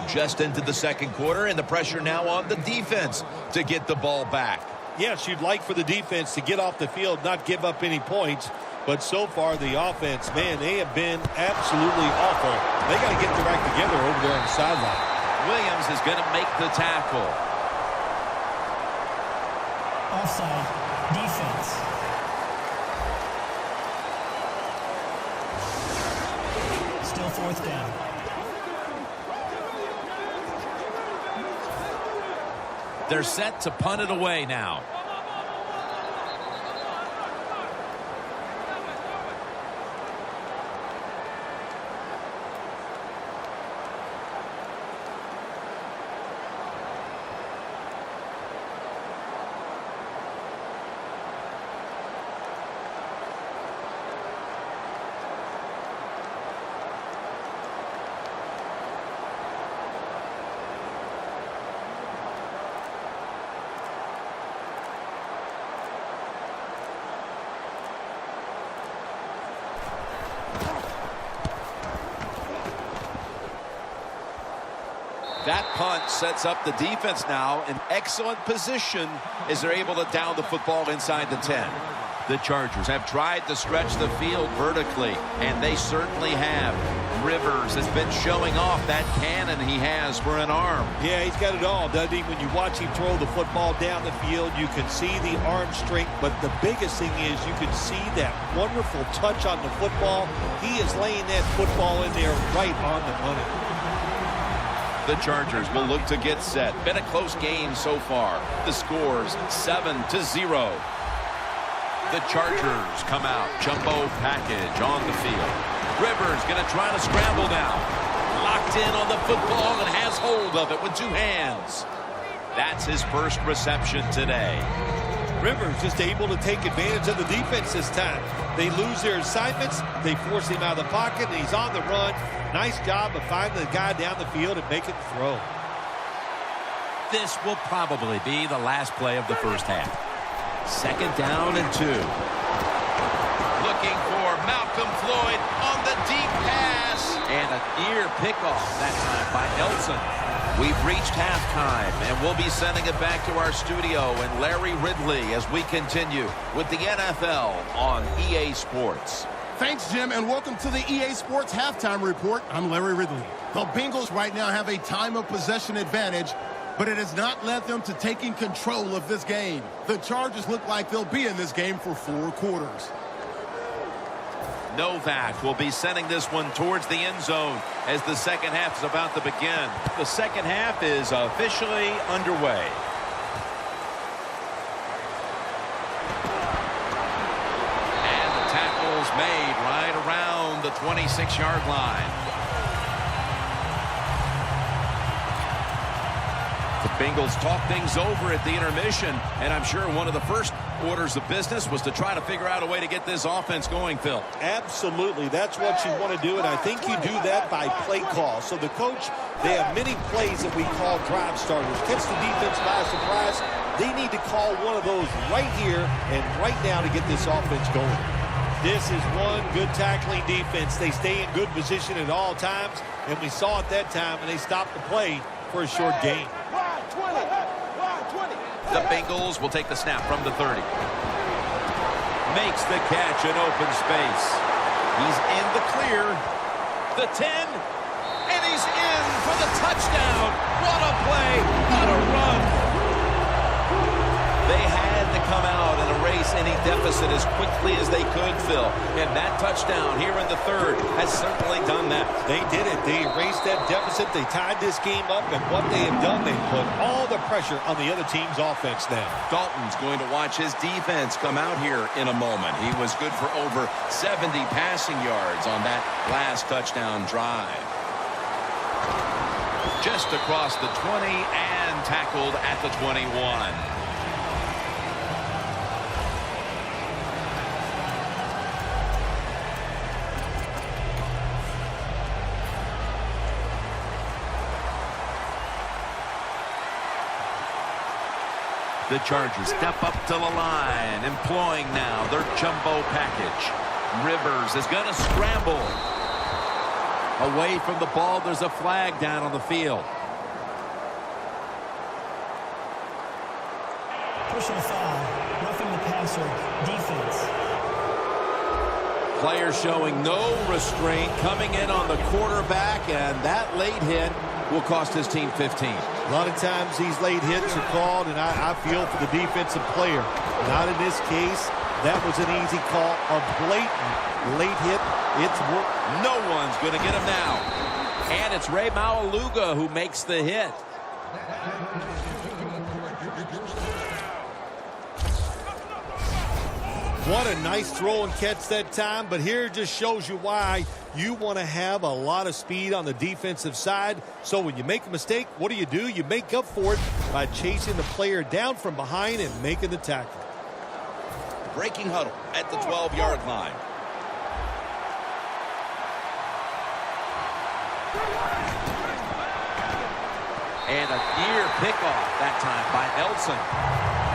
Just into the second quarter, and the pressure now on the defense to get the ball back. Yes, you'd like for the defense to get off the field, not give up any points. But so far, the offense, man, they have been absolutely awful. They got to get their act together over there on the sideline. Williams is going to make the tackle. Offside. Defense. Still fourth down. They're set to punt it away now. That punt sets up the defense now in excellent position as they're able to down the football inside the 10. The Chargers have tried to stretch the field vertically, and they certainly have. Rivers has been showing off that cannon he has for an arm. Yeah, he's got it all, doesn't he? When you watch him throw the football down the field, you can see the arm strength, but the biggest thing is you can see that wonderful touch on the football. He is laying that football in there right on the money. The Chargers will look to get set. Been a close game so far. The score's 7-0. The Chargers come out. Jumbo package on the field. Rivers going to try to scramble now. Locked in on the football and has hold of it with two hands. That's his first reception today. Rivers just able to take advantage of the defense this time. They lose their assignments. They force him out of the pocket, and he's on the run. Nice job of finding the guy down the field and making the throw. This will probably be the last play of the first half. Second down and 2. Looking for Malcolm Floyd on the deep pass. And a near pickoff that time by Nelson. We've reached halftime, and we'll be sending it back to our studio and Larry Ridley as we continue with the NFL on EA Sports. Thanks, Jim, and welcome to the EA Sports Halftime Report. I'm Larry Ridley. The Bengals right now have a time of possession advantage, but it has not led them to taking control of this game. The Chargers look like they'll be in this game for 4 quarters. Novak will be sending this one towards the end zone as the second half is about to begin. The second half is officially underway. And the tackle's made right around the 26-yard line. The Bengals talk things over at the intermission, and I'm sure one of the first orders of business was to try to figure out a way to get this offense going, Phil. Absolutely. That's what you want to do, and I think you do that by play call. So the coach, they have many plays that we call drive starters. Catch the defense by surprise. They need to call one of those right here and right now to get this offense going. This is one good tackling defense. They stay in good position at all times, and we saw it that time, and they stopped the play for a short gain. The Bengals will take the snap from the 30. Makes the catch in open space. He's in the clear. The 10. And he's in for the touchdown. What a play. What a run. They had to come out and erase any deficit as quickly as they could, Phil. And that touchdown here in the third has certainly done that. They did it. They erased that deficit. They tied this game up. And what they have done, they put all the pressure on the other team's offense now. Dalton's going to watch his defense come out here in a moment. He was good for over 70 passing yards on that last touchdown drive. Just across the 20 and tackled at the 21. The Chargers step up to the line, employing now their jumbo package. Rivers is going to scramble. Away from the ball, there's a flag down on the field. Personal foul, roughing the passer, defense. Player showing no restraint, coming in on the quarterback, and that late hit will cost his team 15. A lot of times these late hits are called, and I feel for the defensive player. Not in this case. That was an easy call. A blatant late hit. It's work. No one's going to get him now. And it's Ray Maualuga who makes the hit. What a nice throw and catch that time, but here it just shows you why you want to have a lot of speed on the defensive side. So when you make a mistake, what do? You make up for it by chasing the player down from behind and making the tackle. Breaking huddle at the 12-yard line. And a near pickoff that time by Nelson.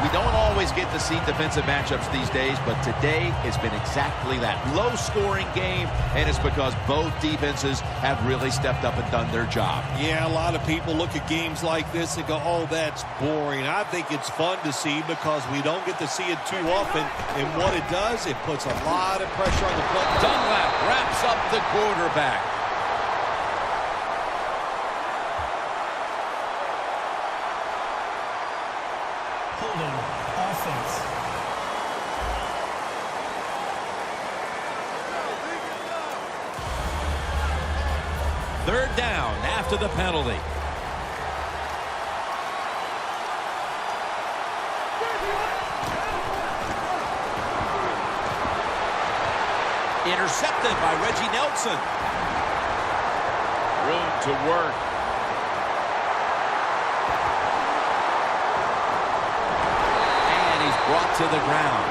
We don't always get to see defensive matchups these days, but today it's been exactly that. Low-scoring game, and it's because both defenses have really stepped up and done their job. Yeah, a lot of people look at games like this and go, oh, that's boring. I think it's fun to see because we don't get to see it too often, and what it does, it puts a lot of pressure on the play. Dunlap wraps up the quarterback. Offense. Third down after the penalty. Intercepted by Reggie Nelson. Room to work. Brought to the ground.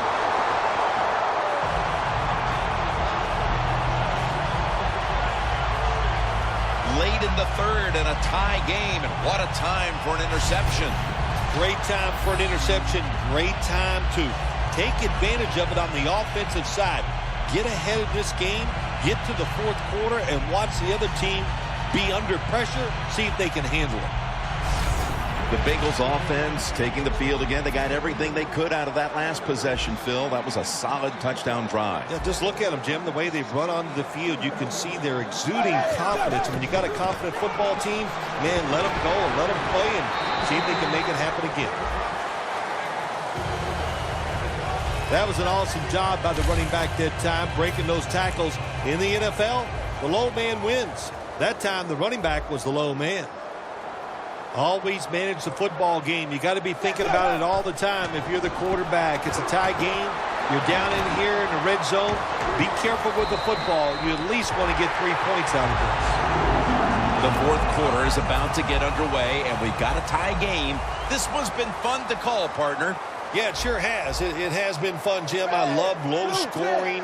Late in the third and a tie game, and what a time for an interception. Great time for an interception. Great time to take advantage of it on the offensive side. Get ahead of this game, get to the fourth quarter, and watch the other team be under pressure, see if they can handle it. The Bengals offense taking the field again. They got everything they could out of that last possession, Phil. That was a solid touchdown drive. Yeah, just look at them, Jim. The way they've run onto the field, you can see they're exuding confidence. When you got a confident football team, man, let them go and let them play and see if they can make it happen again. That was an awesome job by the running back that time, breaking those tackles. In the NFL, the low man wins. That time, the running back was the low man. Always manage the football game. You got to be thinking about it all the time. If you're the quarterback, it's a tie game. You're down in here in the red zone. Be careful with the football. You at least want to get 3 points out of this. The The fourth quarter is about to get underway, and we've got a tie game. This one's been fun to call, partner. Yeah, it sure has. It has been fun, Jim. I love low-scoring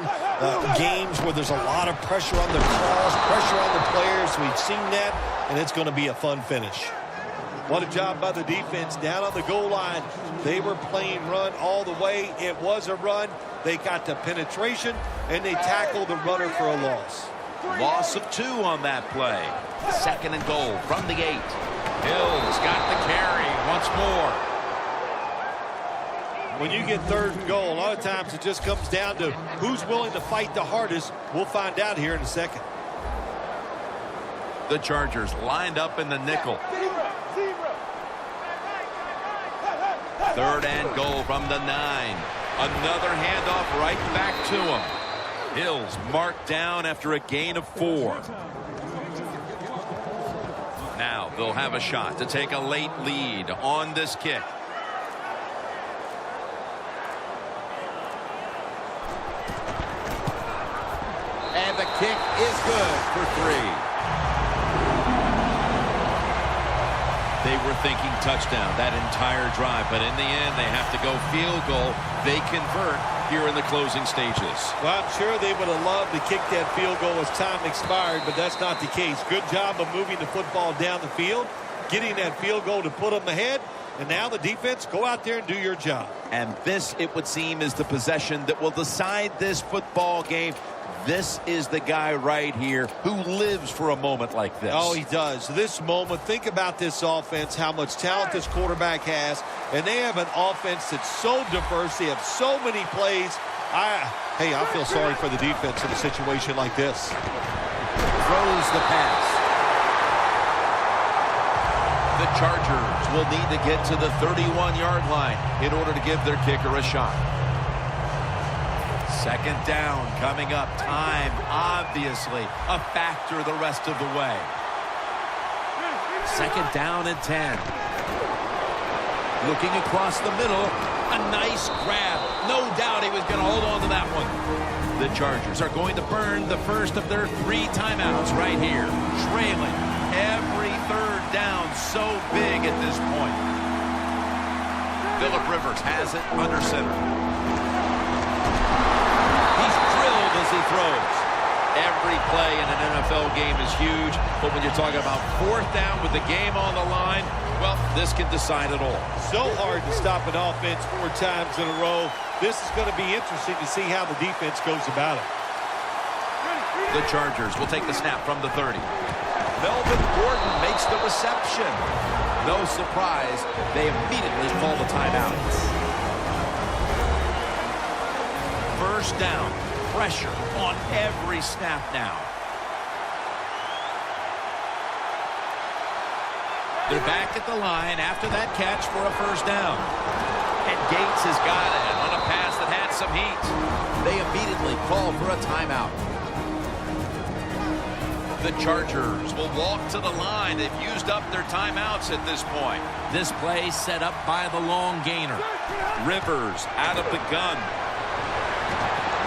games where there's a lot of pressure on the calls, pressure on the players. We've seen that, and it's going to be a fun finish. What a job by the defense down on the goal line. They were playing run all the way. It was a run. They got the penetration, and they tackled the runner for a loss. Loss of 2 on that play. 2nd and goal from the 8. Hill's got the carry once more. When you get 3rd and goal, a lot of times it just comes down to who's willing to fight the hardest. We'll find out here in a second. The Chargers lined up in the nickel. 3rd and goal from the 9. Another handoff right back to him. Hill's marked down after a gain of 4. Now they'll have a shot to take a late lead on this kick. And the kick is good for 3. They were thinking touchdown that entire drive, but in the end, they have to go field goal. They convert here in the closing stages. Well, I'm sure they would have loved to kick that field goal as time expired, but that's not the case. Good job of moving the football down the field, getting that field goal to put them ahead, and now the defense, go out there and do your job. And this, it would seem, is the possession that will decide this football game. This is the guy right here who lives for a moment like this. Oh, he does. This moment, think about this offense, how much talent this quarterback has, and they have an offense that's so diverse. They have so many plays. Hey, I feel sorry for the defense in a situation like this. Throws the pass. The Chargers will need to get to the 31-yard line in order to give their kicker a shot. 2nd down coming up. Time, obviously, a factor the rest of the way. 2nd down and 10. Looking across the middle. A nice grab. No doubt he was going to hold on to that one. The Chargers are going to burn the first of their 3 timeouts right here. Trailing every 3rd down, so big at this point. Phillip Rivers has it under center. As he throws. Every play in an NFL game is huge, but when you're talking about 4th down with the game on the line, well, this can decide it all. So hard to stop an offense 4 times in a row. This is going to be interesting to see how the defense goes about it. The Chargers will take the snap from the 30. Melvin Gordon makes the reception. No surprise, they immediately call the timeout. 1st down. Pressure on every snap now. They're back at the line after that catch for a 1st down. And Gates has got it on a pass that had some heat. They immediately call for a timeout. The Chargers will walk to the line. They've used up their timeouts at this point. This play set up by the long gainer. Rivers out of the gun.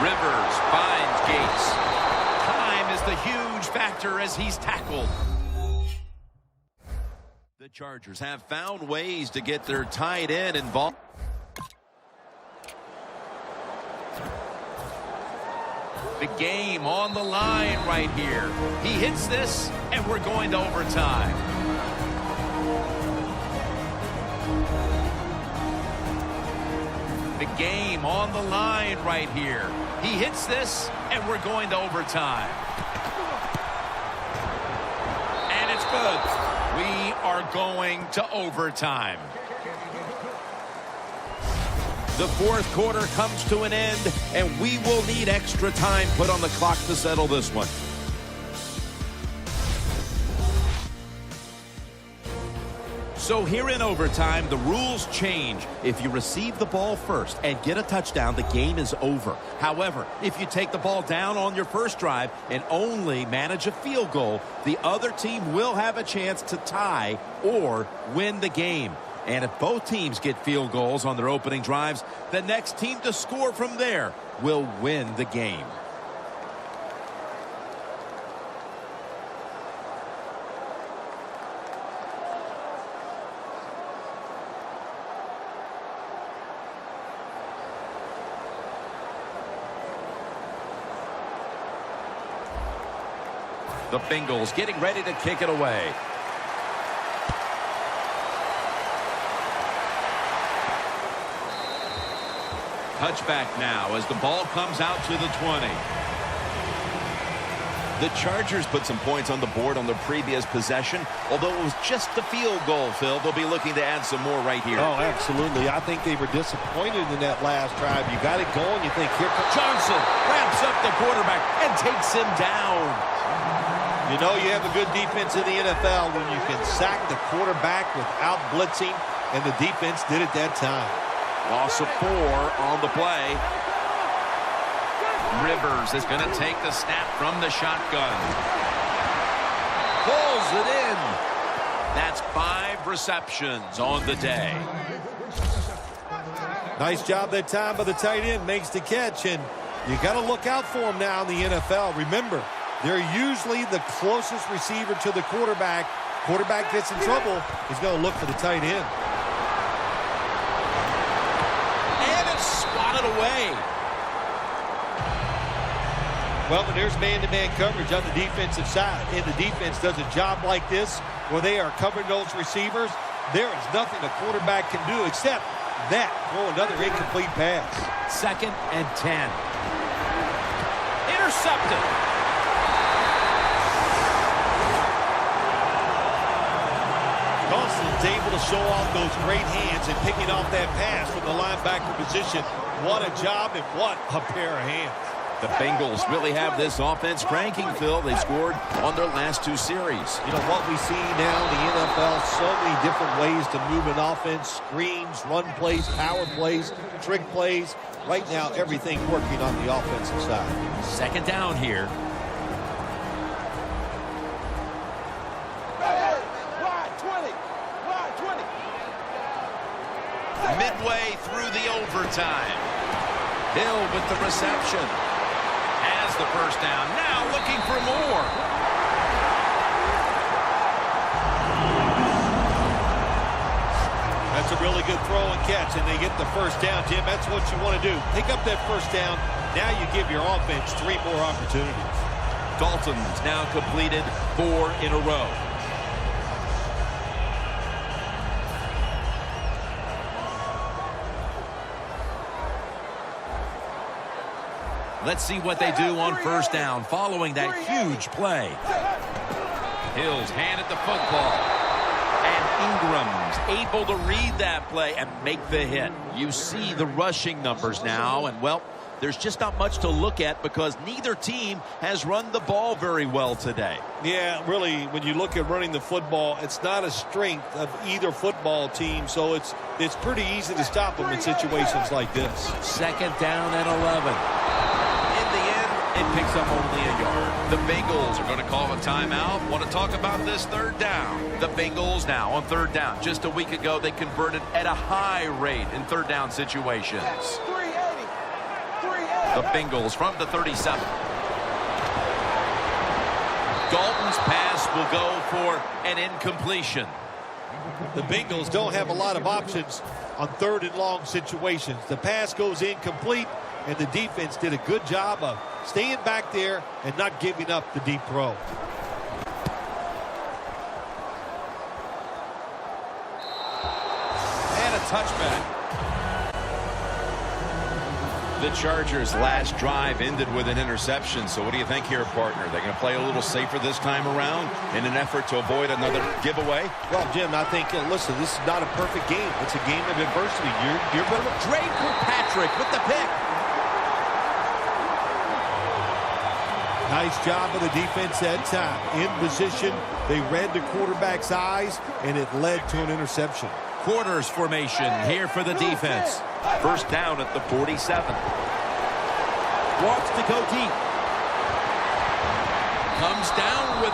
Rivers finds Gates. Time is the huge factor as he's tackled. The Chargers have found ways to get their tight end involved. The game on the line right here. He hits this, and we're going to overtime. The game on the line right here. He hits this, and we're going to overtime. And it's good. We are going to overtime. The 4th quarter comes to an end, and we will need extra time put on the clock to settle this one. So here in overtime, the rules change. If you receive the ball first and get a touchdown, the game is over. However, if you take the ball down on your first drive and only manage a field goal, the other team will have a chance to tie or win the game. And if both teams get field goals on their opening drives, the next team to score from there will win the game. The Bengals getting ready to kick it away. Touchback now as the ball comes out to the 20. The Chargers put some points on the board on the previous possession. Although it was just the field goal, Phil, they'll be looking to add some more right here. Oh, absolutely. I think they were disappointed in that last drive. You got it going. You think, here comes Johnson wraps up the quarterback and takes him down. You know you have a good defense in the NFL when you can sack the quarterback without blitzing, and the defense did it that time. Loss of 4 on the play. Rivers is going to take the snap from the shotgun. Pulls it in. That's 5 receptions on the day. Nice job that time by the tight end. Makes the catch, and you got to look out for him now in the NFL. Remember, they're usually the closest receiver to the quarterback. Quarterback gets in trouble, he's going to look for the tight end. And it's swatted away. Well, when there's man-to-man coverage on the defensive side, and the defense does a job like this where they are covering those receivers, there is nothing a quarterback can do except that, throw another incomplete pass. 2nd and 10. Intercepted. Dawson's able to show off those great hands and picking off that pass from the linebacker position. What a job and what a pair of hands. The Bengals really have this offense cranking, Phil. They scored on their last 2 series. You know what we see now in the NFL, so many different ways to move an offense. Screens, run plays, power plays, trick plays. Right now, everything working on the offensive side. 2nd down here. Midway through the overtime. Hill with the reception. Has the first down. Now looking for more. That's a really good throw and catch, and they get the first down, Jim. That's what you want to do. Pick up that first down. Now you give your offense 3 more opportunities. Dalton's now completed 4 in a row. Let's see what they do on first down following that huge play. Hill's handed the football. And Ingram's able to read that play and make the hit. You see the rushing numbers now, and, well, there's just not much to look at because neither team has run the ball very well today. Yeah, really, when you look at running the football, it's not a strength of either football team, so it's pretty easy to stop them in situations like this. 2nd down and 11. It picks up only a yard. The Bengals are going to call a timeout. Want to talk about this 3rd down. The Bengals now on 3rd down. Just a week ago, they converted at a high rate in 3rd down situations. The Bengals from the 37. Dalton's pass will go for an incompletion. The Bengals don't have a lot of options on 3rd and long situations. The pass goes incomplete, and the defense did a good job of staying back there and not giving up the deep throw. And a touchback. The Chargers' last drive ended with an interception. So what do you think here, partner? They're going to play a little safer this time around in an effort to avoid another giveaway? Well, Jim, I think, listen, this is not a perfect game. It's a game of adversity. You're going to... Drake Kirkpatrick with the pick. Nice job of the defense that time. In position, they read the quarterback's eyes, and it led to an interception. Quarters formation here for the defense. First down at the 47. Wants to go deep. Comes down with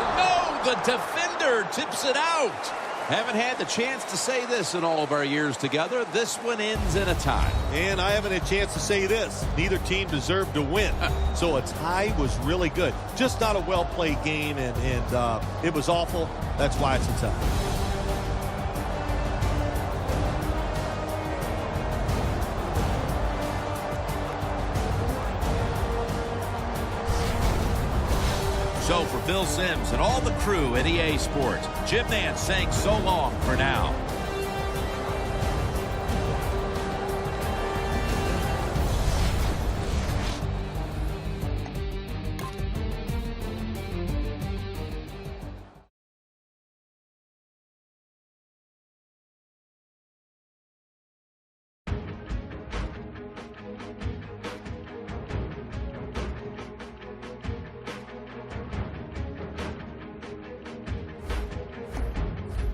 the defender tips it out. Haven't had the chance to say this in all of our years together. This one ends in a tie. And I haven't had a chance to say this. Neither team deserved to win. So a tie was really good. Just not a well-played game, and it was awful. That's why it's a tie. So for Bill Sims and all the crew at EA Sports, Jim Nantz saying so long for now.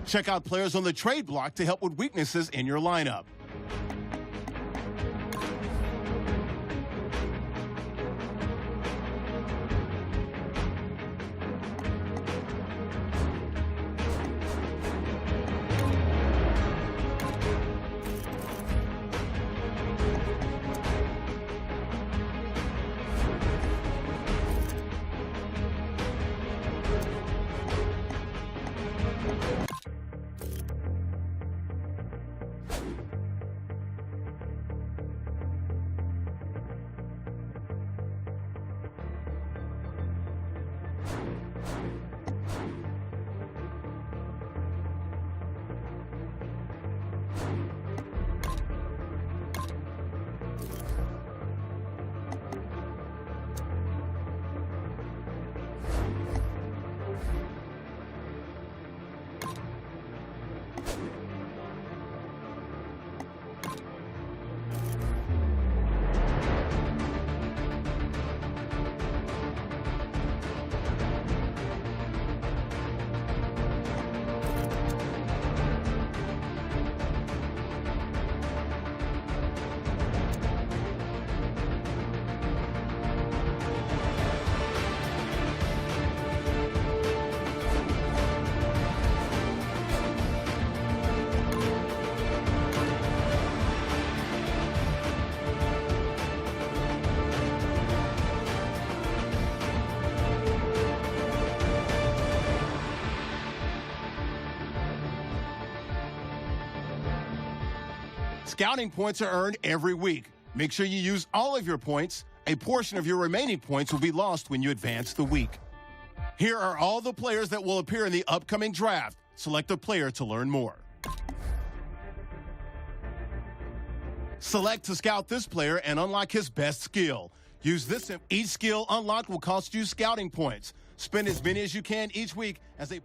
Check out players on the trade block to help with weaknesses in your lineup. Scouting points are earned every week. Make sure you use all of your points. A portion of your remaining points will be lost when you advance the week. Here are all the players that will appear in the upcoming draft. Select a player to learn more. Select to scout this player and unlock his best skill. Use this. Each skill unlocked will cost you scouting points. Spend as many as you can each week as a...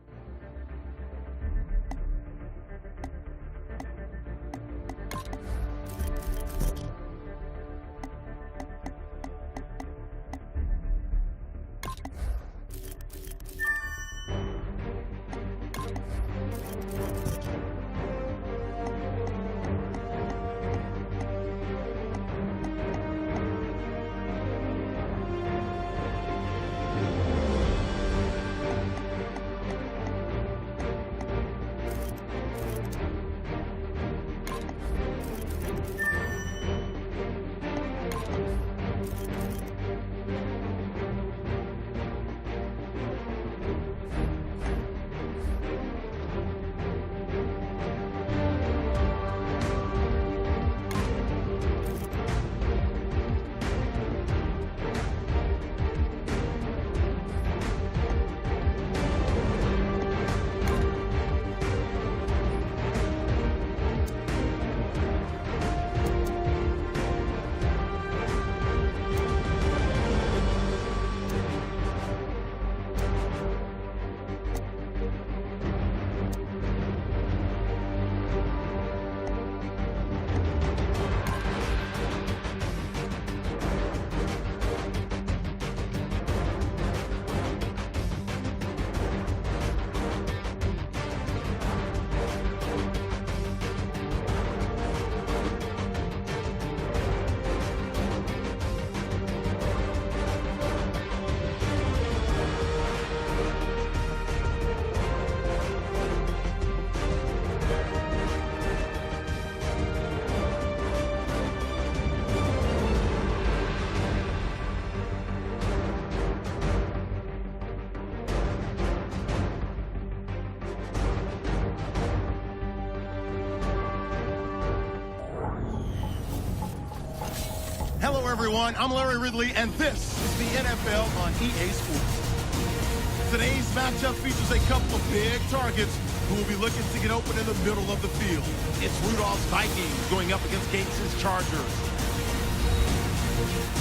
Hello, everyone. I'm Larry Ridley, and this is the NFL on EA Sports. Today's matchup features a couple of big targets who will be looking to get open in the middle of the field. It's Rudolph's Vikings going up against Gates' Chargers.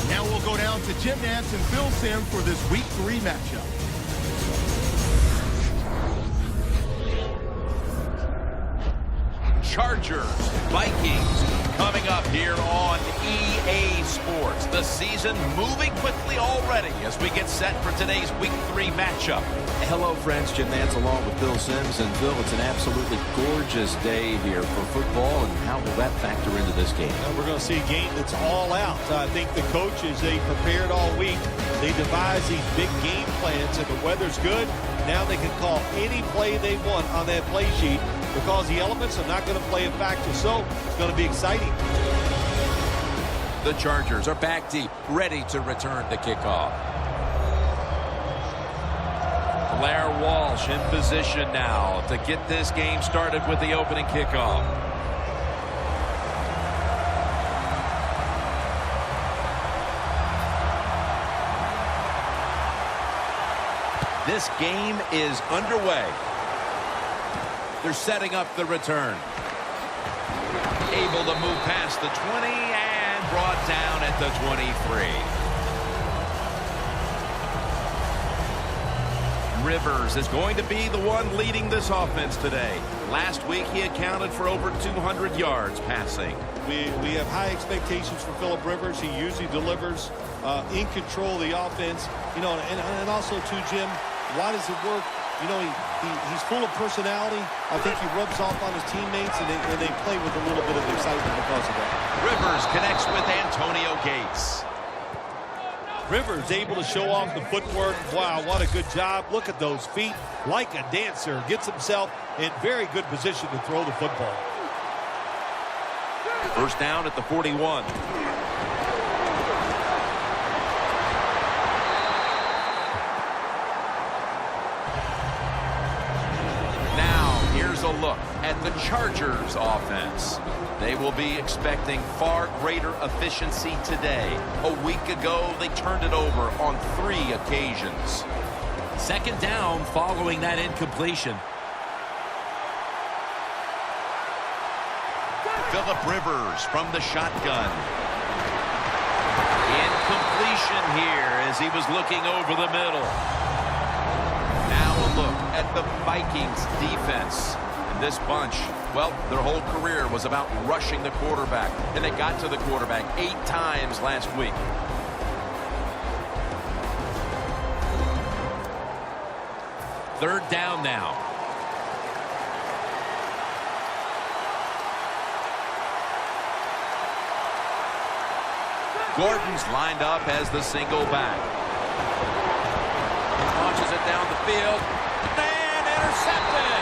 Now we'll go down to Jim Nantz and Phil Simms for this Week 3 matchup. Chargers, Vikings, coming up here on EA Sports. The season moving quickly already as we get set for today's Week 3 matchup. Hello, friends. Jim Nantz along with Phil Simms. And, Phil, it's an absolutely gorgeous day here for football. And how will that factor into this game? And we're going to see a game that's all out. I think the coaches, they prepared all week. They devised these big game plans, and the weather's good. Now they can call any play they want on that play sheet because the elements are not going to play a factor. So it's going to be exciting. The Chargers are back deep, ready to return the kickoff. Blair Walsh in position now to get this game started with the opening kickoff. This game is underway. They're setting up the return. Able to move past the 20 and brought down at the 23. Rivers is going to be the one leading this offense today. Last week he accounted for over 200 yards passing. We have high expectations for Phillip Rivers. He usually delivers in control of the offense. You know, and also too, Jim, why does it work? You know, he's full of personality. I think he rubs off on his teammates, and they play with a little bit of excitement because of that. Rivers connects with Antonio Gates. Rivers able to show off the footwork. Wow, what a good job. Look at those feet. Like a dancer. Gets himself in very good position to throw the football. First down at the 41. A look at the Chargers offense. They will be expecting far greater efficiency today. A week ago, they turned it over on 3 occasions. Second down following that incompletion. Phillip Rivers from the shotgun. Incompletion here as he was looking over the middle. Now a look at the Vikings defense. This bunch, well, their whole career was about rushing the quarterback, and they got to the quarterback 8 times last week. Third down now. Gordon's lined up as the single back. Launches it down the field, and intercepted.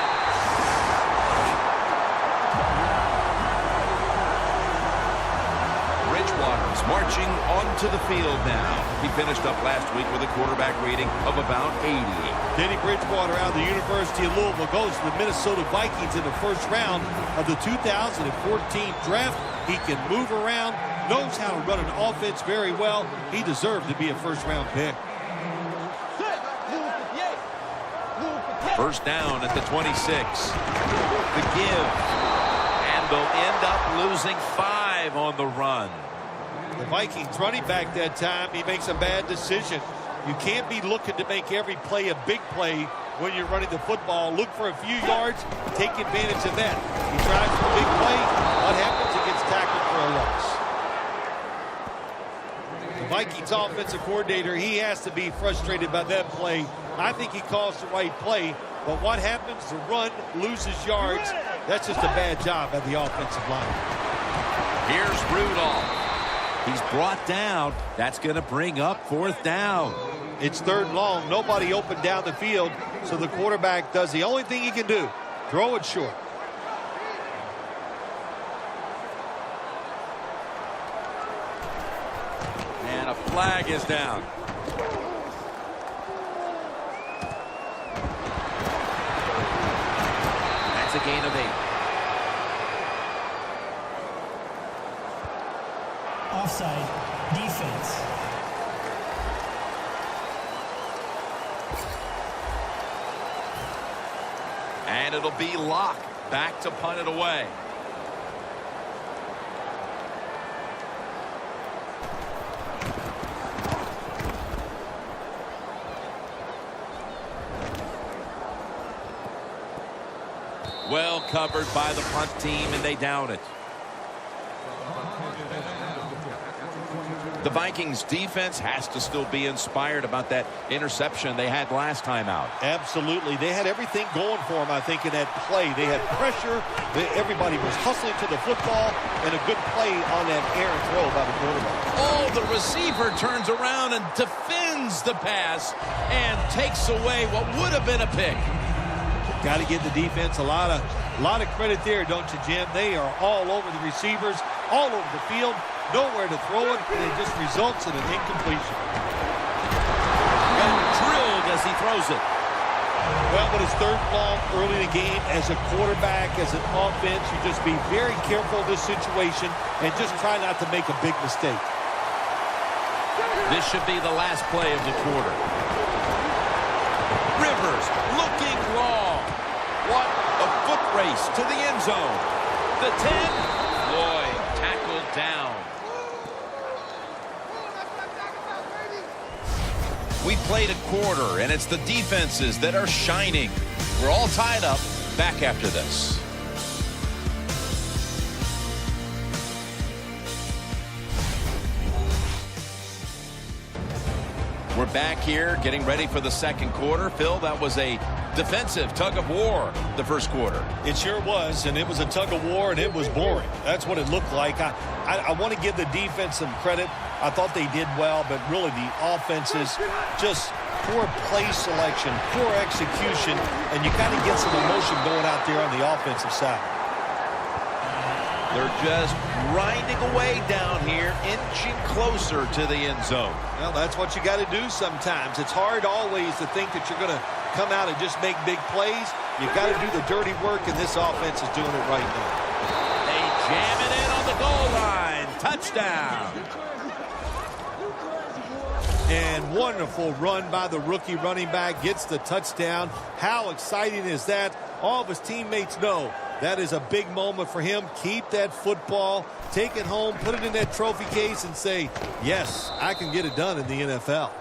Marching onto the field now. He finished up last week with a quarterback rating of about 80. Teddy Bridgewater out of the University of Louisville goes to the Minnesota Vikings in the first round of the 2014 draft. He can move around, knows how to run an offense very well. He deserved to be a first-round pick. First down at the 26. The give. And they'll end up losing 5 on the run. The Vikings running back that time, he makes a bad decision. You can't be looking to make every play a big play when you're running the football. Look for a few yards, take advantage of that. He tries for a big play. What happens? He gets tackled for a loss. The Vikings offensive coordinator, he has to be frustrated by that play. I think he calls the right play, but what happens? The run loses yards. That's just a bad job by the offensive line. Here's Rudolph. He's brought down. That's going to bring up 4th down. It's 3rd and long. Nobody open down the field, so the quarterback does the only thing he can do. Throw it short. And a flag is down. That's a gain of 8. Offside, defense. And it'll be Locke back to punt it away. Well covered by the punt team, and they down it. The Vikings defense has to still be inspired about that interception they had last time out. Absolutely. They had everything going for them, I think, in that play. They had pressure. Everybody was hustling to the football, and a good play on that errant throw by the quarterback. Oh, the receiver turns around and defends the pass and takes away what would have been a pick. Got to give the defense a lot of credit there, don't you, Jim? They are all over the receivers, all over the field, nowhere to throw it, and it just results in an incompletion. And drilled as he throws it. Well, but it's third and long early in the game. As a quarterback, as an offense, you just be very careful of this situation and just try not to make a big mistake. This should be the last play of the quarter. Rivers looking long. What a foot race to the end zone. The 10. Lloyd tackled down. We played a quarter, and it's the defenses that are shining. We're all tied up. Back after this. We're back here getting ready for the second quarter. Phil, that was a defensive tug of war the first quarter. It sure was, and it was a tug of war, and it was boring. That's what it looked like. I want to give the defense some credit. I thought they did well, but really the offenses just poor play selection, poor execution, and you got to get some emotion going out there on the offensive side. They're just grinding away down here, inching closer to the end zone. Well, that's what you got to do sometimes. It's hard always to think that you're going to come out and just make big plays. You've got to do the dirty work, and this offense is doing it right now. They jam it in on the goal line. Touchdown. And wonderful run by the rookie running back. Gets the touchdown. How exciting is that? All of his teammates know that is a big moment for him. Keep that football, take it home, put it in that trophy case, and say, yes, I can get it done in the NFL.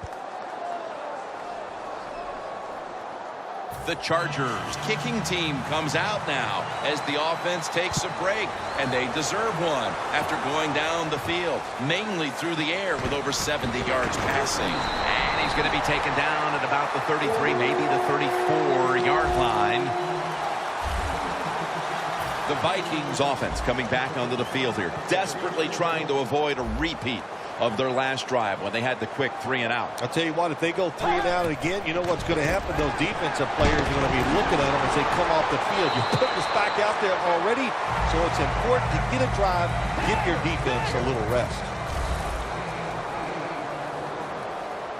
The Chargers kicking team comes out now as the offense takes a break, and they deserve one after going down the field, mainly through the air with over 70 yards passing. And he's going to be taken down at about the 33, maybe the 34-yard line. The Vikings offense coming back onto the field here, desperately trying to avoid a repeat of their last drive when they had the quick 3-and-out. I'll tell you what, if they go 3-and-out again, you know what's going to happen? Those defensive players are going to be looking at them as they come off the field. You put this back out there already, so it's important to get a drive, give your defense a little rest.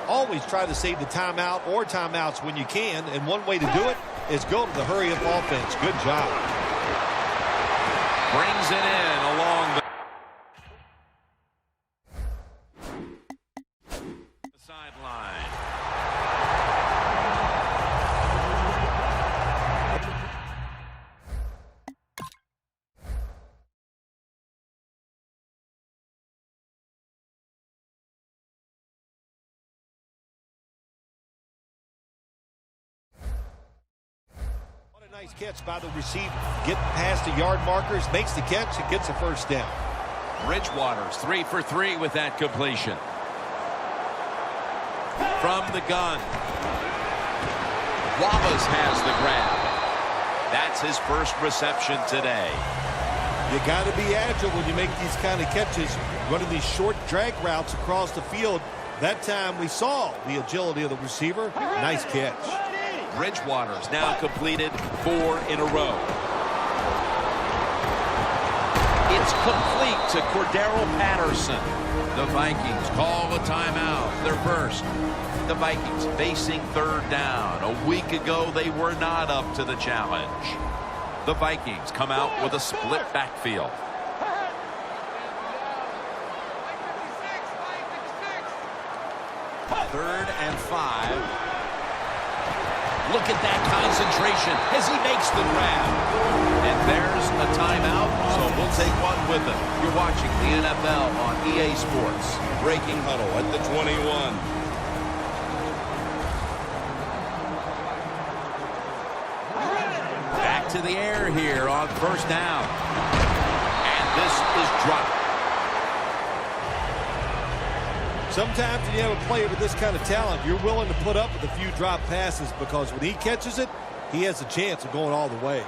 Always try to save the timeout or timeouts when you can, and one way to do it is go to the hurry-up offense. Good job. Brings it in along the sideline. Nice catch by the receiver. Getting past the yard markers, makes the catch, and gets a first down. Bridgewater's 3 for 3 with that completion. From the gun. Wallace has the grab. That's his first reception today. You got to be agile when you make these kind of catches, running these short drag routes across the field. That time we saw the agility of the receiver. Nice catch. Bridgewater's now completed 4 in a row. It's complete to Cordero Patterson. The Vikings call a timeout. Their first. The Vikings facing third down. A week ago, they were not up to the challenge. The Vikings come out with a split backfield. Third and 5. Look at that concentration as he makes the grab. And there's a timeout, so we'll take one with him. You're watching the NFL on EA Sports. Breaking huddle at the 21. Back to the air here on first down. And this is dropped. Sometimes when you have a player with this kind of talent, you're willing to put up with a few drop passes because when he catches it, he has a chance of going all the way.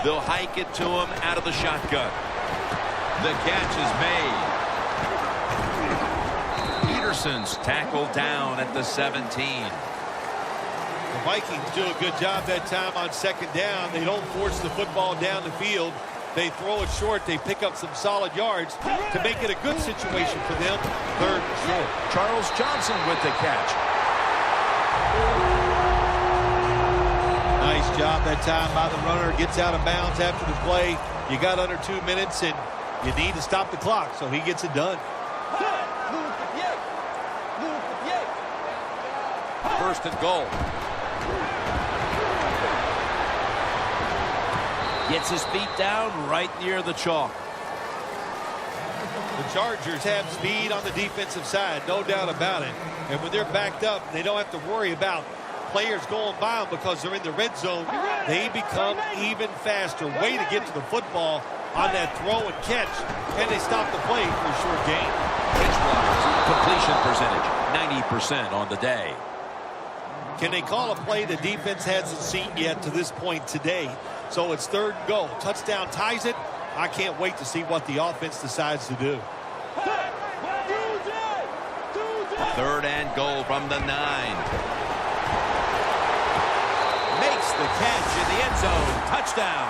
They'll hike it to him out of the shotgun. The catch is made. Peterson's tackled down at the 17. The Vikings do a good job that time on second down. They don't force the football down the field. They throw it short. They pick up some solid yards to make it a good situation for them. Third and short. Charles Johnson with the catch. Nice job that time by the runner. Gets out of bounds after the play. You got under 2 minutes, and you need to stop the clock, so he gets it done. First and goal. Gets his feet down right near the chalk. The Chargers have speed on the defensive side, no doubt about it. And when they're backed up, they don't have to worry about players going by them because they're in the red zone. They become even faster. Way to get to the football on that throw and catch. And they stop the play for a short gain. Pitch-wise, completion percentage, 90% on the day. Can they call a play the defense hasn't seen yet to this point today? So it's third and goal. Touchdown ties it. I can't wait to see what the offense decides to do. Third and goal from the 9. Makes the catch in the end zone. Touchdown.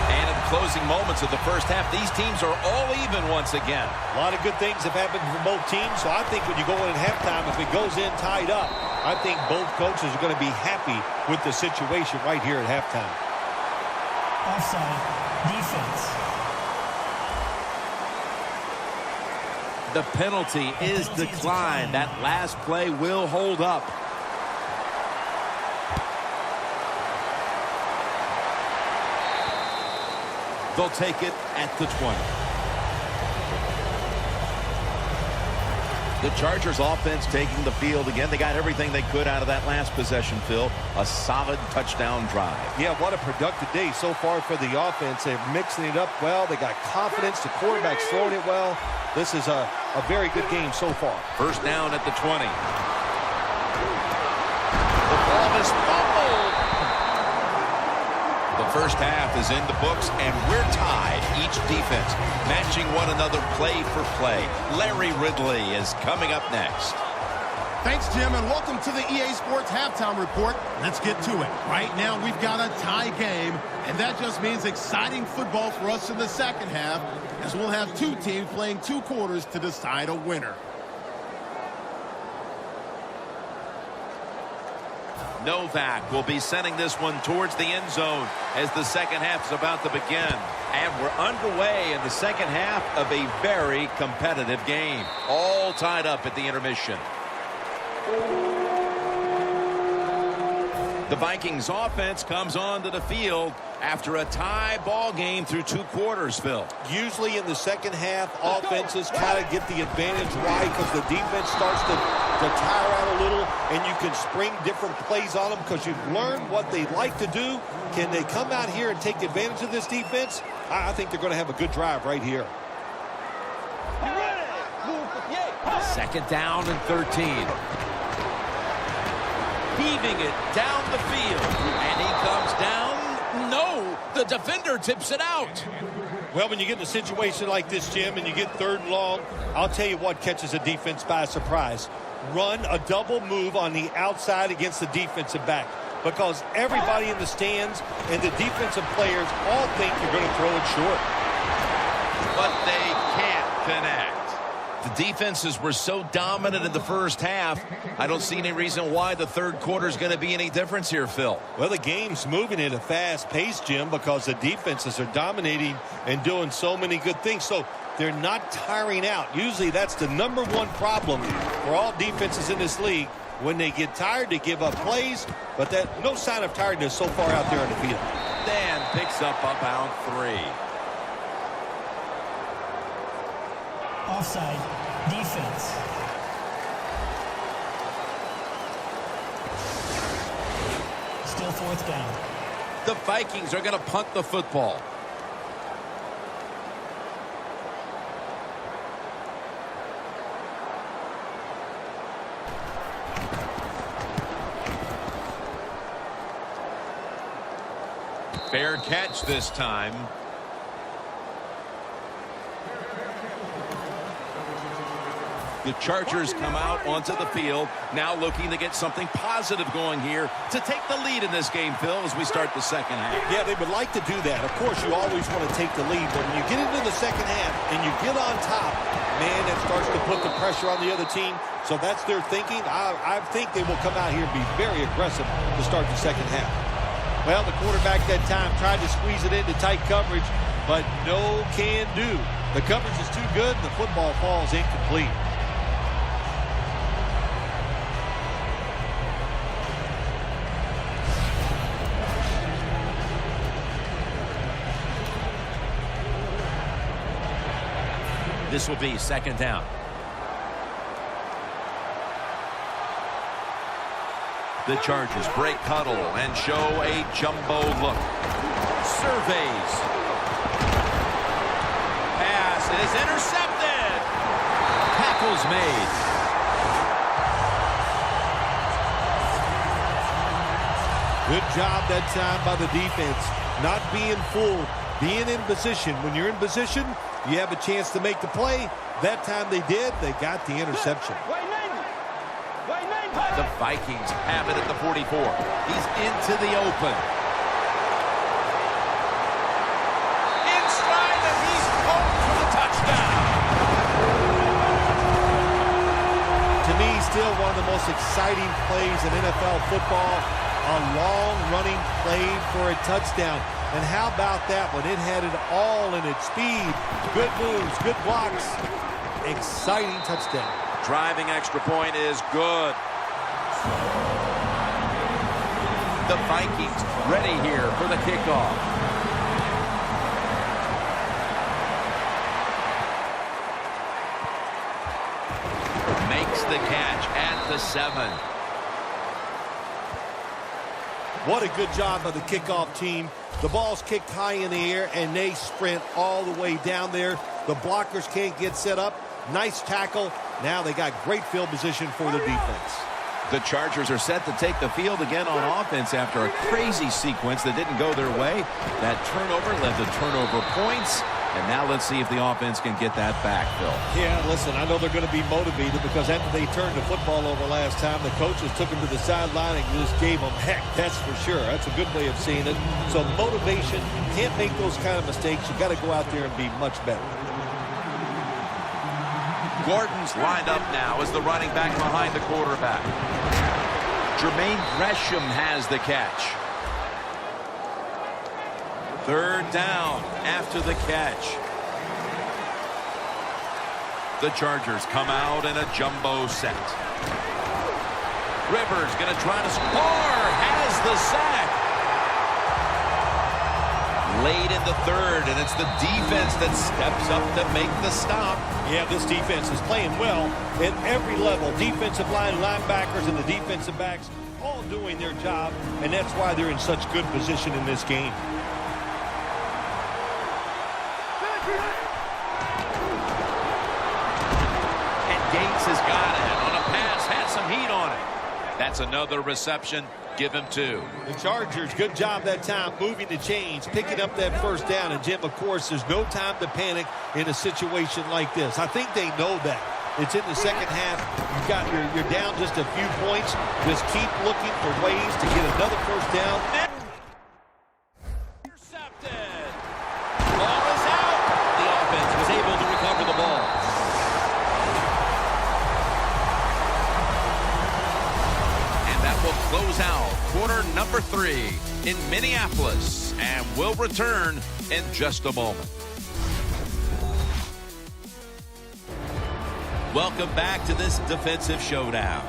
And in the closing moments of the first half, these teams are all even once again. A lot of good things have happened for both teams. So I think when you go in at halftime, if it goes in tied up, I think both coaches are going to be happy with the situation right here at halftime. Offside. Defense. The penalty is declined. That last play will hold up. They'll take it at the 20. The Chargers offense taking the field again. They got everything they could out of that last possession, Phil. A solid touchdown drive. Yeah, what a productive day so far for the offense. They're mixing it up well. They got confidence. The quarterback's throwing it well. This is a very good game so far. First down at the 20. The ball is fumbled. The first half is in the books, and we're tied. Each defense matching one another play for play. Larry Ridley is coming up next. Thanks, Jim, and welcome to the EA Sports Halftime Report. Let's get to it. Right now, we've got a tie game, and that just means exciting football for us in the second half, as we'll have two teams playing 2 quarters to decide a winner. Novak will be sending this one towards the end zone as the second half is about to begin. And we're underway in the second half of a very competitive game. All tied up at the intermission. The Vikings offense comes onto the field after a tie ball game through 2 quarters, Phil. Usually in the second half, offenses kind of get the advantage. Why? Because the defense starts to tire out a little, and you can spring different plays on them because you've learned what they like to do. Can they come out here and take advantage of this defense? I think they're going to have a good drive right here. Second down and 13. Heaving it down the field, and he comes down. No, the defender tips it out. Well, when you get in a situation like this, Jim, and you get third and long, I'll tell you what catches a defense by surprise. Run a double move on the outside against the defensive back, because everybody in the stands and the defensive players all think you're going to throw it short. But they can't connect. The defenses were so dominant in the first half. I don't see any reason why the third quarter is going to be any difference here, Phil. Well, the game's moving at a fast pace, Jim, because the defenses are dominating and doing so many good things. So they're not tiring out. Usually that's the #1 problem for all defenses in this league. When they get tired, they give up plays, but no sign of tiredness so far out there on the field. Dan picks up about 3. Offside. Defense. Still 4th down. The Vikings are going to punt the football. Fair catch this time. The Chargers come out onto the field, now looking to get something positive going here to take the lead in this game, Phil, as we start the second half. Yeah, they would like to do that. Of course, you always want to take the lead, but when you get into the second half and you get on top, man, that starts to put the pressure on the other team. So that's their thinking. I think they will come out here and be very aggressive to start the second half. Well, the quarterback that time tried to squeeze it into tight coverage, but no can do. The coverage is too good, and the football falls incomplete. This will be 2nd down. The Chargers break huddle and show a jumbo look. Surveys. Pass is intercepted. Tackles made. Good job that time by the defense. Not being fooled, being in position. When you're in position, you have a chance to make the play. That time they did. They got the interception. The Vikings have it at the 44. He's into the open. In stride, and he's home for the touchdown. To me, still one of the most exciting plays in NFL football. A long-running play for a touchdown. And how about that one? It had it all in its speed. Good moves, good blocks. Exciting touchdown. Driving extra point is good. The Vikings ready here for the kickoff. Makes the catch at the 7. What a good job by the kickoff team. The ball's kicked high in the air, and they sprint all the way down there. The blockers can't get set up. Nice tackle. Now they got great field position for the defense. The Chargers are set to take the field again on offense after a crazy sequence that didn't go their way. That turnover led to turnover points. And now let's see if the offense can get that back, Phil. Yeah, listen, I know they're going to be motivated because after they turned the football over last time, the coaches took them to the sideline and just gave them heck. That's for sure. That's a good way of seeing it. So motivation, can't make those kind of mistakes. You got to go out there and be much better. Gordon's lined up now as the running back behind the quarterback. Jermaine Gresham has the catch. 3rd down after the catch. The Chargers come out in a jumbo set. Rivers going to try to score. Has the sack. Late in the 3rd, and it's the defense that steps up to make the stop. Yeah, this defense is playing well at every level. Defensive line, linebackers, and the defensive backs all doing their job, and that's why they're in such good position in this game. And Gates has got it on a pass, had some heat on it. That's another reception. Give him 2. The Chargers, good job that time moving the chains, picking up that 1st down. And, Jim, of course, there's no time to panic in a situation like this. I think they know that. It's in the second half. You're down just a few points. Just keep looking for ways to get another 1st down. Intercepted. Ball is out. The offense was able to recover the ball. Will close out quarter number 3 in Minneapolis, and we'll return in just a moment. Welcome back to this defensive showdown.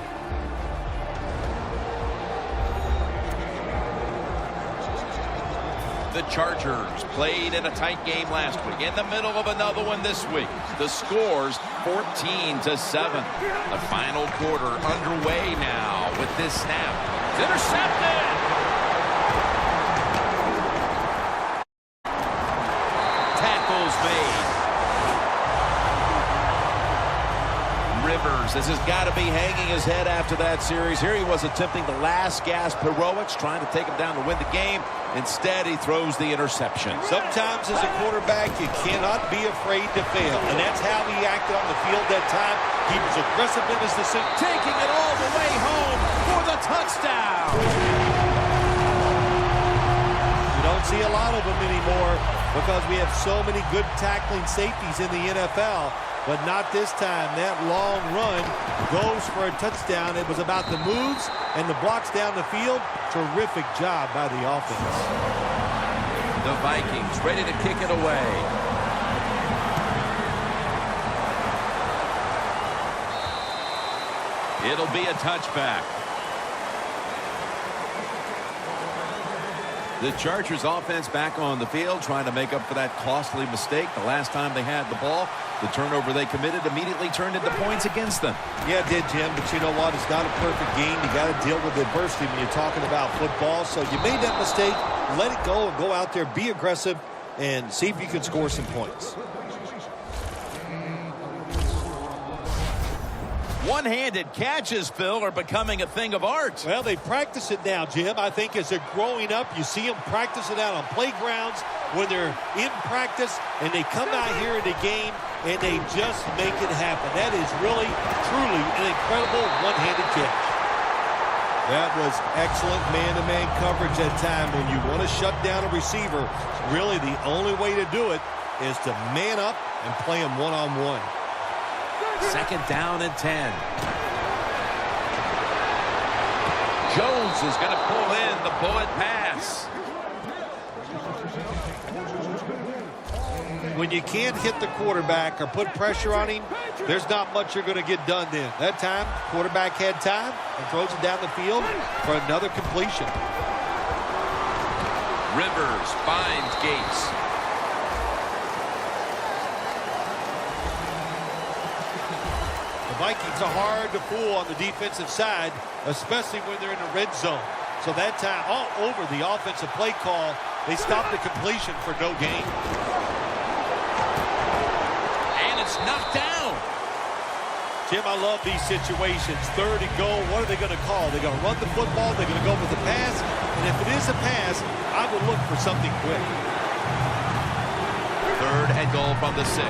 The Chargers played in a tight game last week, in the middle of another one this week. The score's 14-7. The final quarter underway now with this snap. It's intercepted. Tackles made. Rivers, this has got to be hanging his head after that series. Here he was attempting the last gasp heroics, trying to take him down to win the game. Instead, he throws the interception. Sometimes as a quarterback, you cannot be afraid to fail. And that's how he acted on the field that time. He was aggressive in his decision. Taking it all the way home for the touchdown. You don't see a lot of them anymore because we have so many good tackling safeties in the NFL. But not this time. That long run goes for a touchdown. It was about the moves and the blocks down the field. Terrific job by the offense. The Vikings ready to kick it away. It'll be a touchback. The Chargers offense back on the field trying to make up for that costly mistake the last time they had the ball. The turnover they committed immediately turned into points against them. Yeah, it did, Jim, but you know what? It's not a perfect game. You got to deal with adversity when you're talking about football. So you made that mistake, let it go, and go out there, be aggressive, and see if you can score some points. One-handed catches, Phil, are becoming a thing of art. Well, they practice it now, Jim. I think as they're growing up, you see them practice it out on playgrounds when they're in practice, and they come out here in the game, and they just make it happen. That is really, truly an incredible one-handed catch. That was excellent man-to-man coverage that time. When you want to shut down a receiver, really the only way to do it is to man up and play him one-on-one. Second down and 10. Jones is going to pull in the bullet pass. When you can't hit the quarterback or put pressure on him, there's not much you're going to get done then. That time, quarterback had time and throws it down the field for another completion. Rivers finds Gates. The Vikings are hard to fool on the defensive side, especially when they're in the red zone. So that time, all over the offensive play call, they stopped the completion for no gain. And it's knocked down. Jim, I love these situations. Third and goal, what are they going to call? They're going to run the football, they're going to go with the pass, and if it is a pass, I would look for something quick. Third and goal from the 6. And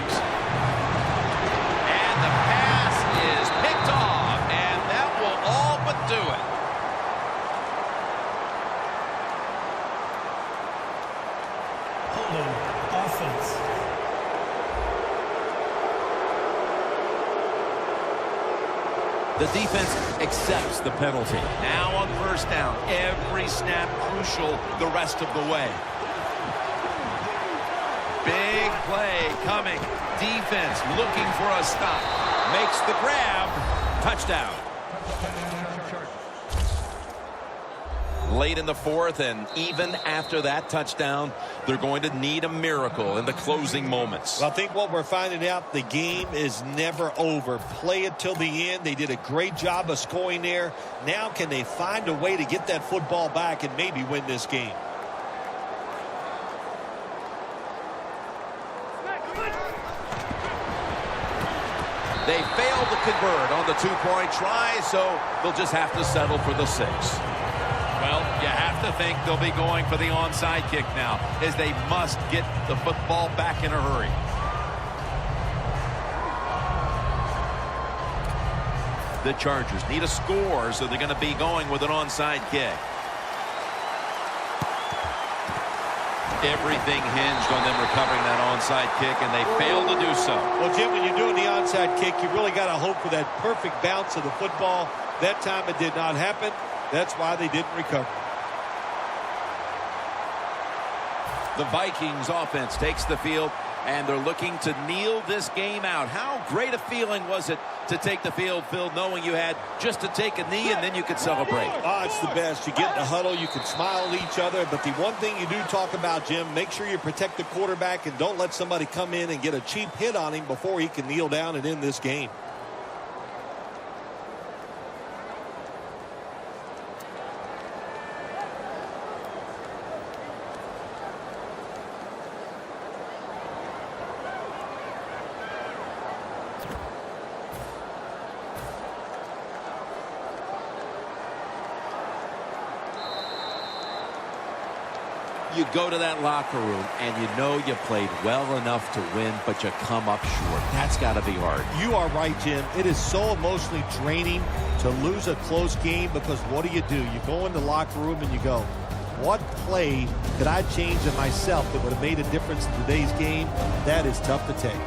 the pass is picked off, and that will all but do it. Holding offense. The defense accepts the penalty. Now on first down, every snap crucial the rest of the way. Big play coming. Defense looking for a stop. Makes the grab. Touchdown. Late in the fourth, and even after that touchdown, they're going to need a miracle in the closing moments. Well, I think what we're finding out, the game is never over. Play it till the end. They did a great job of scoring there. Now can they find a way to get that football back and maybe win this game? They failed to convert on the two-point try, so they'll just have to settle for the 6. Well, you have to think they'll be going for the onside kick now, as they must get the football back in a hurry. The Chargers need a score, so they're going to be going with an onside kick. Everything hinged on them recovering that onside kick, and they failed to do so. Well, Jim, when you're doing the onside kick, you really got to hope for that perfect bounce of the football. That time it did not happen. That's why they didn't recover. The Vikings offense takes the field And they're looking to kneel this game out. How great a feeling was it to take the field, Phil, knowing you had just to take a knee and then you could celebrate? Oh, it's the best. You get in the huddle, you can smile at each other, but the one thing you do talk about, Jim, make sure you protect the quarterback and don't let somebody come in and get a cheap hit on him before he can kneel down and end this game. You go to that locker room and you know you played well enough to win, but you come up short. That's got to be hard. You are right, Jim. It is so emotionally draining to lose a close game because what do? You go in the locker room and you go, what play could I change in myself that would have made a difference in today's game? That is tough to take.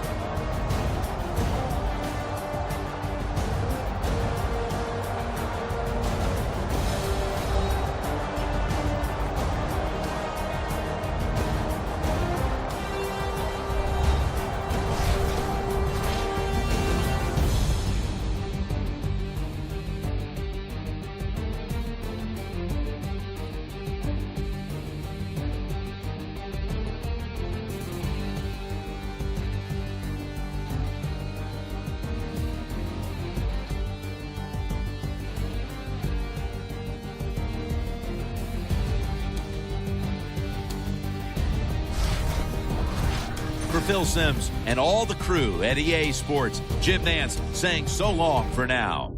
For Phil Simms and all the crew at EA Sports, Jim Nantz saying so long for now.